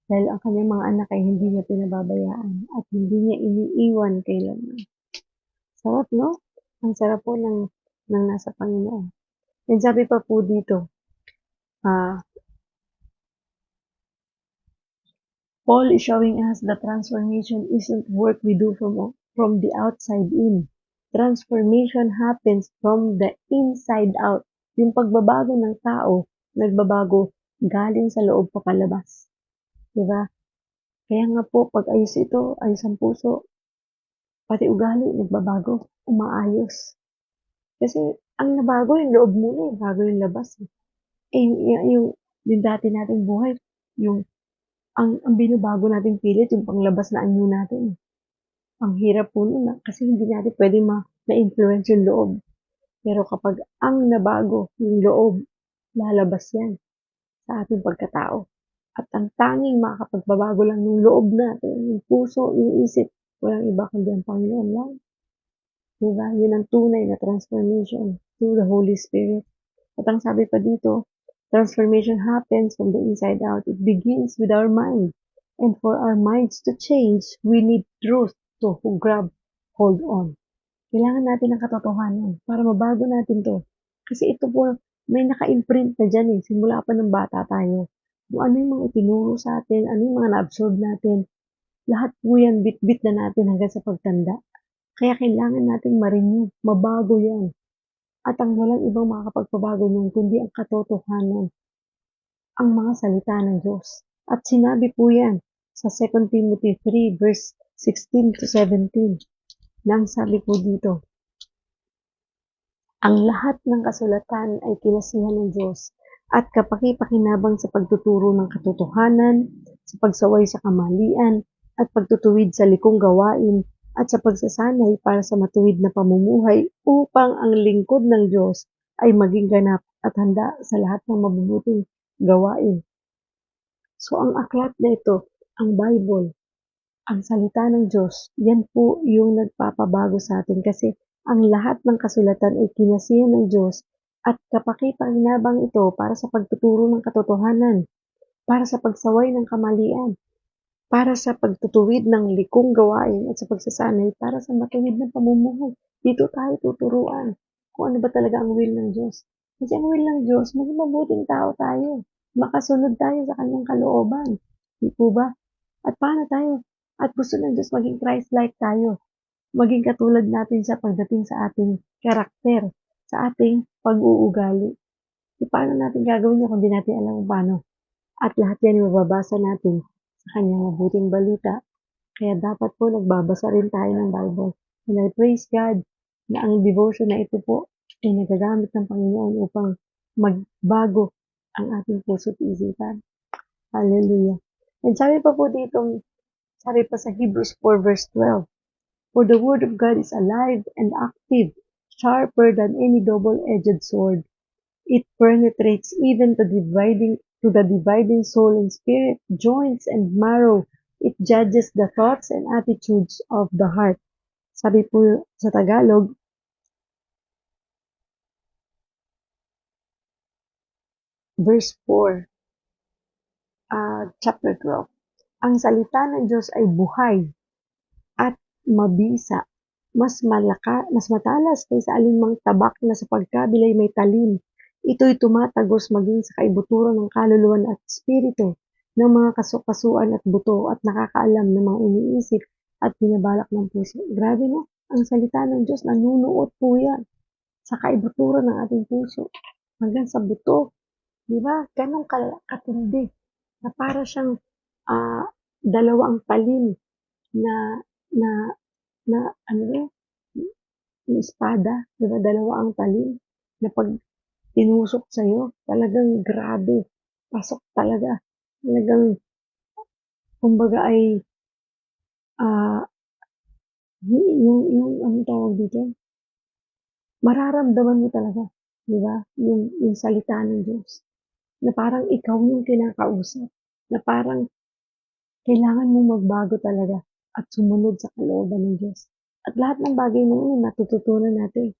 Dahil ang kanyang mga anak ay hindi niya pinababayaan at hindi niya iniiwan kailanman. Sarap, no? Ang sarap po ng nasa Panginoon. And sabi pa po dito, Paul is showing us that transformation isn't work we do from the outside in. Transformation happens from the inside out. Yung pagbabago ng tao, nagbabago galing sa loob papalabas. Diba? Kaya nga po, pag ayos ito, ayos ang puso, pati ugali, nagbabago, umaayos. Kasi ang nabago yung loob muna, bago yung labas. Yung dati nating buhay, ang binabago nating pilit, yung panglabas na anyo natin. Ang hirap po nun, kasi hindi natin pwede ma-influence yung loob. Pero kapag ang nabago, yung loob, lalabas yan sa ating pagkatao. At ang tanging makakapagbabago lang ng loob natin, yung puso, yung isip, walang iba kundi ang Panginoon lang. Diba? Yun ang tunay na transformation through the Holy Spirit. At ang sabi pa dito, transformation happens from the inside out. It begins with our mind. And for our minds to change, we need truth to grab hold on. Kailangan natin ng katotohanan para mabago natin 'to. Kasi ito po, may naka-imprint na diyan, simula pa ng bata tayo. Kung ano yung mga itinuro sa atin, ano yung mga na-absorb natin, lahat po yan bitbit na natin hanggang sa pagtanda. Kaya kailangan nating ma-renew, mabago yan. At ang walang ibang makakapagpabago niyan kundi ang katotohanan, ang mga salita ng Diyos. At sinabi po yan sa 2 Timothy 3 verse 16 to 17 nang sabi po dito, ang lahat ng kasulatan ay kinasihan ng Diyos at kapaki-pakinabang sa pagtuturo ng katotohanan, sa pagsaway sa kamalian, at pagtutuwid sa likong gawain, at sa pagsasanay para sa matuwid na pamumuhay upang ang lingkod ng Diyos ay maging ganap at handa sa lahat ng mabubuting gawain. So ang aklat na ito, ang Bible, ang salita ng Diyos, yan po yung nagpapabago sa atin kasi ang lahat ng kasulatan ay kinasihan ng Diyos at kapaki-pakinabang ito para sa pagtuturo ng katotohanan, para sa pagsaway ng kamalian, para sa pagtutuwid ng likong gawain at sa pagsasanay para sa matuwid na pamumuhay. Dito tayo tuturuan kung ano ba talaga ang will ng Diyos. Kasi ang will ng Diyos, maging mabuting tao tayo. Makasunod tayo sa kanyang kalooban. Di po ba? At paano tayo? At gusto ng Diyos maging Christ-like tayo. Maging katulad natin sa pagdating sa ating karakter, sa ating pag-uugali. E paano natin gagawin yan kung di natin alam kung paano? At lahat yan mababasa natin sa kanyang mabuting balita. Kaya dapat po nagbabasa rin tayo ng Bible. And I praise God na ang devotion na ito po ay nagagamit ng Panginoon upang magbago ang ating puso't isipan. Hallelujah. And sabi pa po dito, sabi pa sa Hebrews 4 verse 12, for the word of God is alive and active, sharper than any double-edged sword. It penetrates even to the dividing soul and spirit, joints and marrow. It judges the thoughts and attitudes of the heart. Sabi po sa Tagalog, verse 4, chapter 12. Ang salita ng Diyos ay buhay at mabisa, mas matalas kaysa alinmang tabak na sa pagkabilay may talim. Ito'y tumatagos maging sa kaibuturan ng kaluluwan at espiritu, ng mga kasukasuan at buto, at nakakaalam ng mga iniisip at binabalak ng puso. Grabe no? Ang salita ng Diyos, nanunuot po yan sa kaibuturan ng ating puso, hanggang sa buto. Di ba? Ganong katindi na para siyang dalawang talim na na na ano yun, yung espada, di ba? Dalawa ang talim na pag tinusok sa'yo, talagang grabe. Pasok talaga. Talagang, kumbaga ay, ah, yung ano tawag dito? Mararamdaman mo talaga, di ba? Yung salita ng Diyos. Na parang ikaw yung kinakausap. Na parang kailangan mong magbago talaga at sumunod sa kalooban ng Diyos. At lahat ng bagay na yun, natututunan natin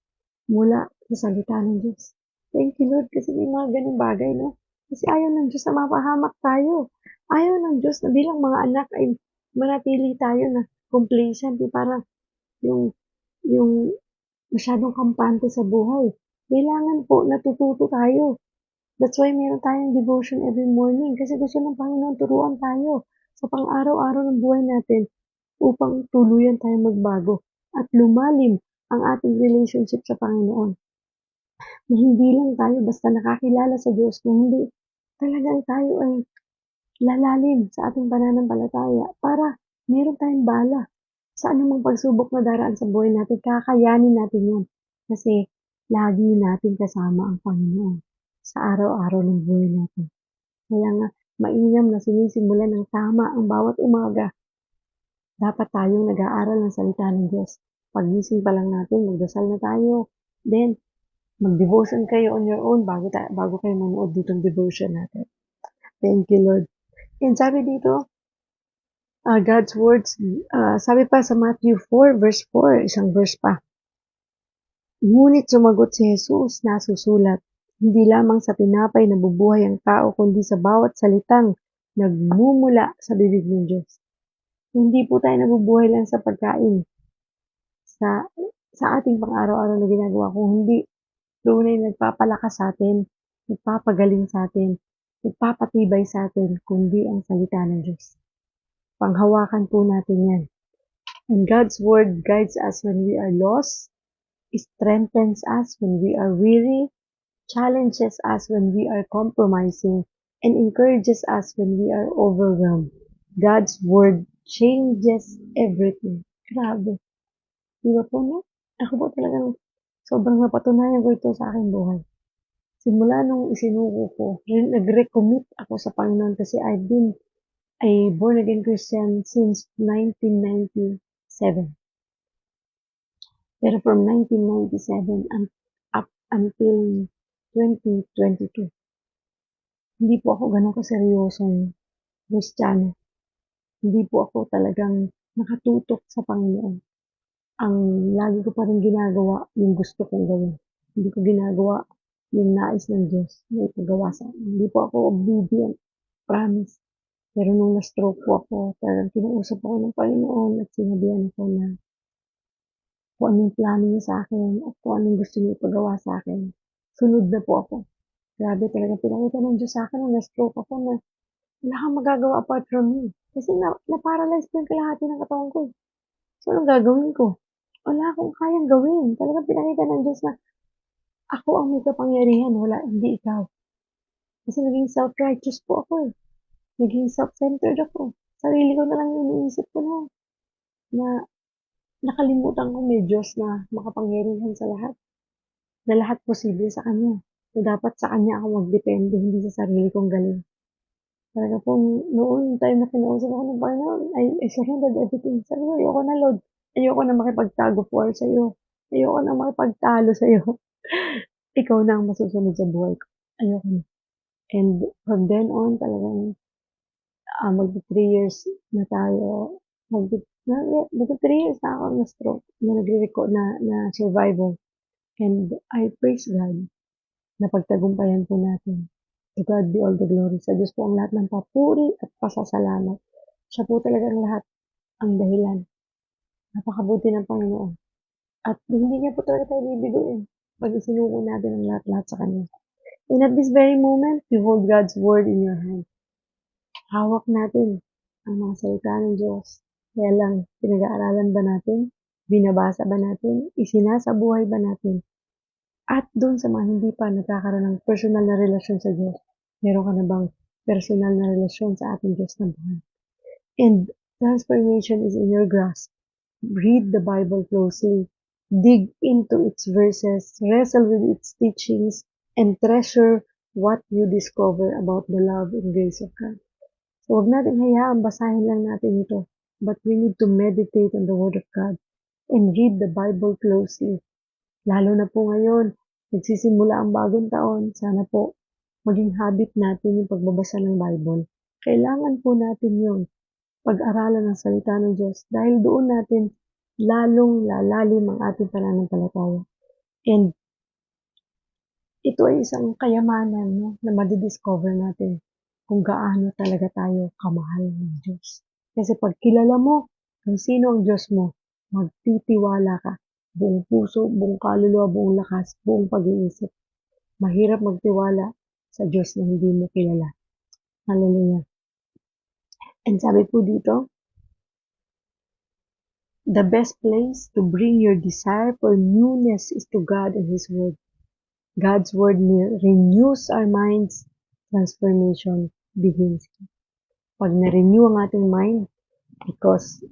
mula sa salita ng Diyos. Thank you, Lord, kasi may mga ganung bagay, no? Kasi ayaw ng Diyos na mapahamak tayo. Ayaw ng Diyos na bilang mga anak ay manatili tayo na complacent. Parang yung, yung masyadong kampante sa buhay. Kailangan po natututo tayo. That's why meron tayong devotion every morning kasi gusto ng Panginoon turuan tayo sa pang-araw-araw ng buhay natin upang tuluyan tayong magbago at lumalim ang ating relationship sa Panginoon. Na hindi lang tayo basta nakakilala sa Diyos, na hindi talagang tayo ay lalalim sa ating pananampalataya para meron tayong bala sa anumang pagsubok na daraan sa buhay natin. Kakayanin natin yan kasi lagi natin kasama ang Panginoon sa araw-araw ng buhay natin. Kaya nga, mainam na sinisimulan ng tama ang bawat umaga. Dapat tayong nag-aaral ng salita ng Diyos. Pagising pa lang natin, magdasal na tayo. Then, mag-devotion kayo on your own bago kayo manood ditong devotion natin. Thank you, Lord. And sabi dito, God's words, sabi pa sa Matthew 4, verse 4, isang verse pa. Ngunit sumagot si Jesus, nasusulat, hindi lamang sa tinapay nabubuhay ang tao, kundi sa bawat salitang nagmumula sa bibig ng Diyos. Hindi po tayo nabubuhay lang sa pagkain, sa sa ating pang-araw-araw na ginagawa kung hindi tunay na nagpapalakas sa'tin, nagpapagaling sa'tin, nagpapatibay sa'tin, kundi ang salita ng Diyos. Panghawakan po natin yan. And God's Word guides us when we are lost, strengthens us when we are weary, challenges us when we are compromising, and encourages us when we are overwhelmed. God's Word changes everything. Grabe. Di ba po, no? Ako po talagang sobrang napatunayan ko ito sa aking buhay. Simula nung isinuko ko, nag-recommit ako sa Panginoon kasi I've been a born-again Christian since 1997. Pero from 1997 up until 2022, hindi po ako ganun kaseryosong Kristiyano. Hindi po ako talagang nakatutok sa Panginoon. Ang lagi ko pa rin ginagawa yung gusto kong gawin. Hindi ko ginagawa yung nais ng Diyos na ipagawa sa akin. Hindi po ako obedient, promise. Pero nung na-stroke po ako, talagang kinausap ako ng Panginoon at sinabihan ako na kung anong plano niya sa akin at kung anong gusto niya ipagawa sa akin. Sunod na po ako. Grabe talaga pinakita ng Diyos sa akin nung na-stroke ako na wala kang magagawa apart from me. Kasi na-paralyze po yung kalahati ng katawan ko. So, anong gagawin ko? Wala akong kayang gawin. Talagang pinakita ng Diyos na ako ang may kapangyarihan, wala, hindi ikaw. Kasi naging self-righteous po ako eh. Naging self-centered ako. Sarili ko na lang yung iniisip ko na nakalimutan ko may Diyos na makapangyarihan sa lahat. Na lahat posible sa Kanya. Na dapat sa Kanya ako magdepende, hindi sa sarili kong galing. Talaga pong noon time na kinausap ako ng Panginoon, I surrendered everything. Sabi ko, ayoko na Lord. Ayoko na makipagtag of war sa'yo. Ayoko na makipagtalo sa'yo. Ikaw na ang masusunod sa buhay ko. Ayoko na. And from then on, talagang magti 3 years na tayo. Magti 3 years na ako na-stroke, na nagre-record na survivor. And I praise God na pagtagumpayan po natin. To God be all the glory. Sa Diyos po ang lahat ng papuri at pasasalamat. Siya po talaga ang lahat, ang dahilan. Napakabuti ng Panginoon. At hindi niya po talaga tayo bibiguin pag isinuko natin ang lahat-lahat sa Kanya. And at this very moment, you hold God's Word in your hand. Hawak natin ang mga salita ng Diyos. Kaya lang, pinag-aaralan ba natin? Binabasa ba natin? Isinasabuhay ba natin? At doon sa mga hindi pa nagkakaroon ng personal na relasyon sa Diyos, meron ka na bang personal na relasyon sa ating Diyos na buhay? And transformation is in your grasp. Read the Bible closely. Dig into its verses. Wrestle with its teachings. And treasure what you discover about the love and grace of God. So, huwag natin hayaan, basahin lang natin ito. But we need to meditate on the Word of God and read the Bible closely. Lalo na po ngayon, nagsisimula ang bagong taon. Sana po, maging habit natin yung pagbabasa ng Bible. Kailangan po natin yung pag-aralan ng salita ng Diyos dahil doon natin lalong lalalim ang ating pananampalataya. And ito ay isang kayamanan no, na madidiscover natin kung gaano talaga tayo kamahal ng Diyos. Kasi pag kilala mo kung sino ang Diyos mo, magtitiwala ka. Buong puso, buong kaluluwa, buong lakas, buong pag-iisip. Mahirap magtiwala sa Diyos na hindi mo kilala. Hallelujah. And sabi po dito, the best place to bring your desire for newness is to God and His Word. God's Word renews our minds, transformation begins. Pag na-renew ang ating mind, because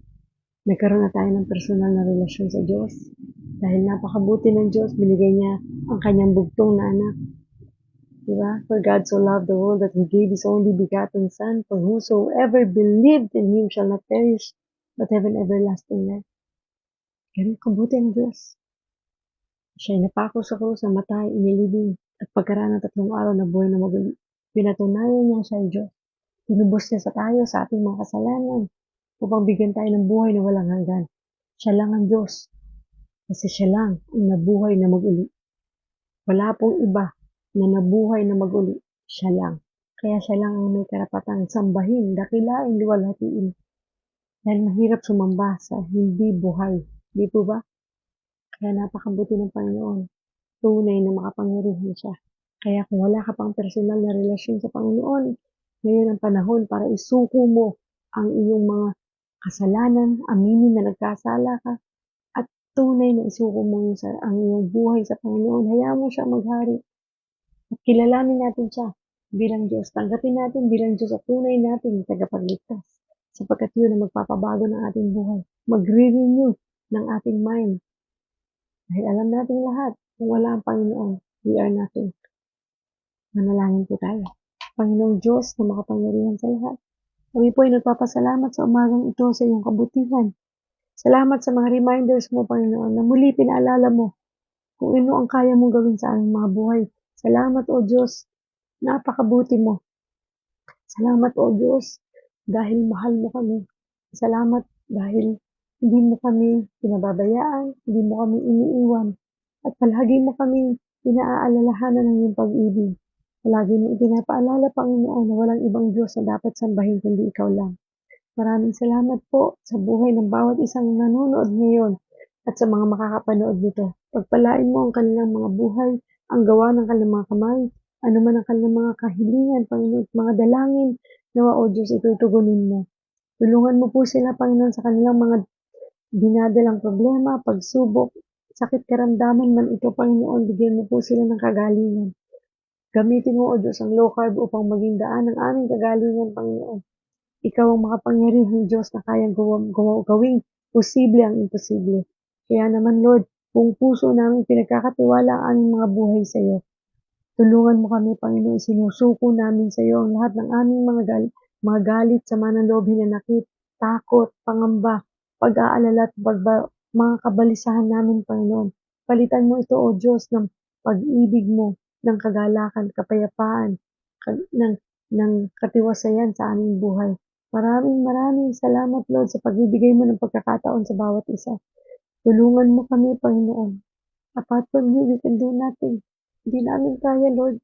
nagkaroon na tayo ng personal na relasyon sa Diyos, dahil napakabuti ng Diyos, binigay niya ang kanyang bugtong na anak. Diba? For God so loved the world that He gave His only begotten Son, for whosoever believed in Him shall not perish, but have an everlasting life. Ganun kabuti ang Diyos. Siya'y napako sa krus, namatay, inilibing, at pagkaraan ng 3 araw na buhay na maguli. Pinatunayan niya siya ay Diyos. Tinubos niya sa tayo sa ating mga kasalanan upang bigyan tayo ng buhay na walang hanggan. Siya lang ang Diyos. Kasi siya lang ang nabuhay na maguli. Wala pong iba na nabuhay na maguli. Siya lang. Kaya siya lang ang may karapatang sambahin, dakilain, luwalhatiin. Dahil mahirap sumamba sa hindi buhay. Di po ba? Kaya napakabuti ng Panginoon. Tunay na makapangyarihan siya. Kaya kung wala ka pang personal na relasyon sa Panginoon, ngayon ang panahon para isuko mo ang iyong mga kasalanan, aminin na nagkasala ka, at tunay na isuko mo ang iyong buhay sa Panginoon. Hayaan mo siya maghari at kilalanin natin siya bilang Diyos. Tanggapin natin bilang Diyos at tunay nating tagapagligtas sapagkat yun ang magpapabago ng ating buhay. Magre-renew ng ating mind. Dahil alam natin lahat, kung wala ang Panginoon, we are nothing. Manalangin po tayo. Panginoong Diyos na makapangyarihan sa lahat, kami po ay nagpapasalamat sa umagang ito sa iyong kabutihan. Salamat sa mga reminders mo, Panginoon, na muli pinaalala mo kung ano ang kaya mong gawin sa aming mga buhay. Salamat, O Diyos, napakabuti mo. Salamat, O Diyos, dahil mahal mo kami. Salamat dahil hindi mo kami pinababayaan, hindi mo kami iniiwan, at palagi mo kami pinaalalahanan ng iyong pag-ibig. Palagi mo ipinapaalala, Panginoon, na walang ibang Diyos na dapat sambahin kundi ikaw lang. Maraming salamat po sa buhay ng bawat isang nanonood ngayon at sa mga makakapanood nito. Pagpalain mo ang kanilang mga buhay, ang gawa ng kanilang mga kamay, ano man ang kanilang mga kahilingan, Panginoon, at mga dalangin, nawa, O Diyos, ito'y tugunin mo. Tulungan mo po sila, Panginoon, sa kanilang mga dinadalang problema, pagsubok, sakit karamdaman man ito, Panginoon, bigyan mo po sila ng kagalingan. Gamitin mo, O Diyos, ang low carb upang maging daan ng aming kagalingan, Panginoon. Ikaw ang makapangyarihang Diyos na kayang gawing posible ang imposible. Kaya naman, Lord, kung puso namin pinagkakatiwala ang aming mga buhay sa iyo, tulungan mo kami, Panginoon, sinusuko namin sa iyo ang lahat ng aming mga galit, sama ng loob, hinanakit, takot, pangamba, pag-aalala at mga kabalisahan namin, Panginoon. Palitan mo ito, O Diyos, ng pag-ibig mo, ng kagalakan, kapayapaan, ng katiwasayan sa aming buhay. Maraming salamat, Lord, sa pagbibigay mo ng pagkakataon sa bawat isa. Tulungan mo kami, Panginoon. Apart from you, we can do nothing. Hindi namin kaya, Lord.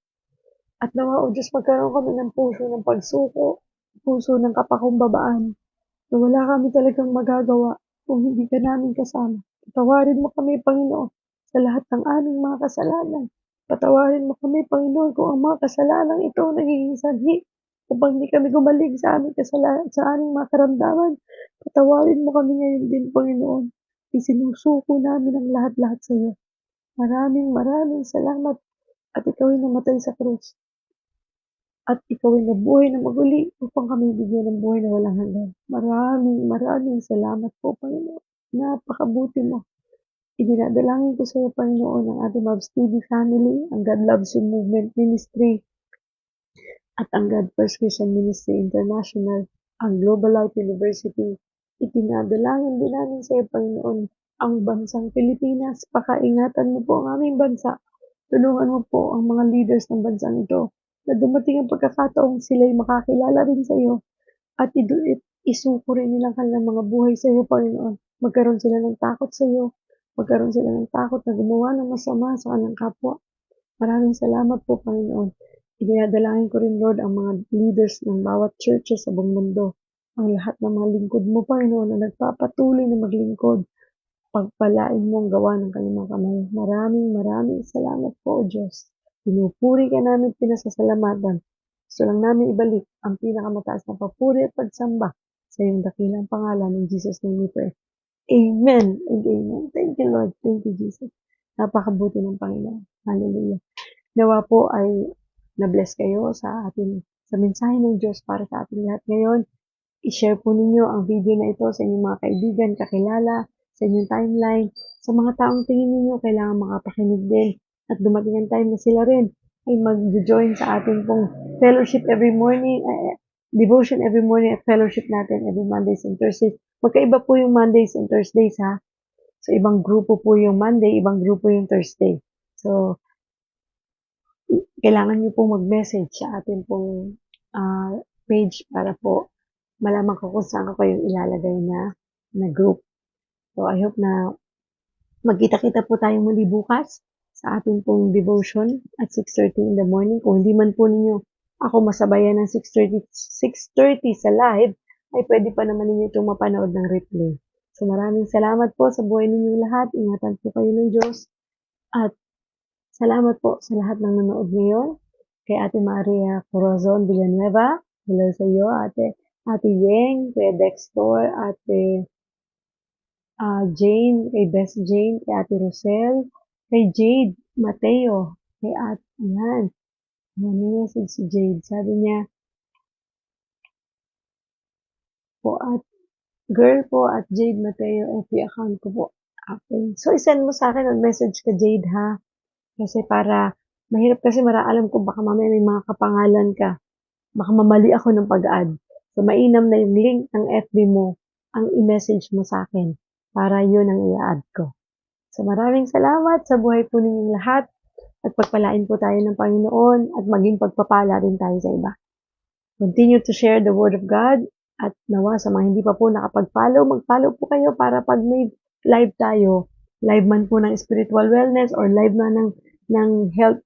At nawa, O Diyos, magkaroon kami ng puso ng pagsuko, puso ng kapakumbabaan, na wala kami talagang magagawa kung hindi ka namin kasama. Patawarin mo kami, Panginoon, sa lahat ng aming mga kasalanan. Patawarin mo kami, Panginoon, kung ang mga kasalanan ito nagiging sanhi upang hindi kami gumaling sa aming kasalanan, sa aming mga karamdaman. Patawarin mo kami ngayon din, Panginoon. Isinusuko namin ang lahat-lahat sa iyo. Maraming salamat at ikaw ay namatay sa krus. At ikaw ay nabuhay na maguli upang kami bigyan ng buhay na walang hanggan. Maraming salamat po, Panginoon. Napakabuti mo. Idinadalangin ko sa iyo, Panginoon, ang ating Mavs TV family, ang God Loves You Movement Ministry, at ang God First Christian Ministry International, ang Global Life University. Itinadalangin din namin sa iyo, Panginoon, ang bansang Pilipinas. Pakaingatan mo po ang aming bansa. Tulungan mo po ang mga leaders ng bansang ito na dumating ang pagkakataong sila'y makakilala rin sa iyo at isuko rin nilang kanilang mga buhay sa iyo, Panginoon. Magkaroon sila ng takot sa iyo. Magkaroon sila ng takot na gumawa ng masama sa kanilang kapwa. Maraming salamat po, Panginoon. Idinadalangin ko rin, Lord, ang mga leaders ng bawat churches sa buong mundo. Ang lahat ng mga lingkod mo, Panginoon, na nagpapatuloy na maglingkod. Pagpalain mo ang gawa ng kanilang kamay. Maraming salamat po, O Diyos. Pinupuri ka namin, pinasasalamatan. Gusto lang namin ibalik ang pinakamataas na papuri at pagsamba sa iyong dakilang pangalan in Jesus' name we pray. Amen and amen. Thank you, Lord. Thank you, Jesus. Napakabuti ng Panginoon. Hallelujah. Nawa po ay na-bless kayo sa mensahe ng Diyos para sa ating lahat ngayon. I-share po ninyo ang video na ito sa inyong mga kaibigan, kakilala, sa inyong timeline, sa mga taong tingin ninyo kailangan makapakinig din. At dumating ang time na sila rin ay mag-join sa ating pong fellowship every morning, devotion every morning at fellowship natin every Mondays and Thursdays. Magkaiba po yung Mondays and Thursdays, ha. So, ibang grupo po yung Monday, ibang grupo yung Thursday. So, kailangan nyo pong mag-message sa ating pong page para po malaman ko kung saan ko kayong ilalagay na group. So, I hope na magkita-kita po tayong muli bukas sa ating pong devotion at 6:30 in the morning. Kung hindi man po ninyo ako masabayan ng 6:30 sa live, ay pwede pa naman ninyo itong mapanood ng replay. So maraming salamat po sa buhay ninyong lahat. Ingatan po kayo ng Diyos. At salamat po sa lahat ng nanood ngayon. Kay Ate Maria Corazon Villanueva. Hello sa iyo, Ate Yeng, Kuya Dextor, Ate Jane, kay Best Jane, kay Ate Rosel, kay Jade Mateo, kay Ate, ayan, may message si Jade. Sabi niya, po at girl po at Jade Mateo, FB account ko po. Okay. So, isend mo sa akin ang message ka, Jade, ha? Kasi para, mahirap kasi alam ko baka mamaya may mga kapangalan ka. Baka mamali ako ng pag-add. So, mainam na yung link ng FB mo, ang i-message mo sa akin para yun ang i-add ko. So, maraming salamat sa buhay po ninyong lahat at pagpalain po tayo ng Panginoon at maging pagpapala rin tayo sa iba. Continue to share the Word of God at nawa sa mga hindi pa po nakapag-follow, mag-follow po kayo para pag may live tayo, live man po ng spiritual wellness or live man ng health,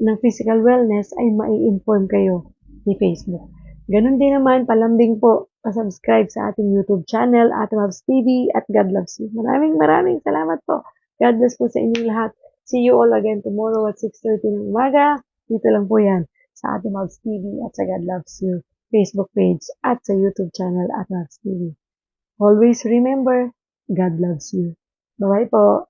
ng physical wellness, ay mai-inform kayo ni Facebook. Ganun din naman, palambing po, pasubscribe sa ating YouTube channel, Ate Mavs TV at God Loves You. Maraming salamat po. God bless po sa inyong lahat. See you all again tomorrow at 6:30 ng umaga. Dito lang po yan sa Ate Mavs TV at sa God Loves You Facebook page at sa YouTube channel Ate Mavs TV. Always remember, God loves you. Bye-bye po.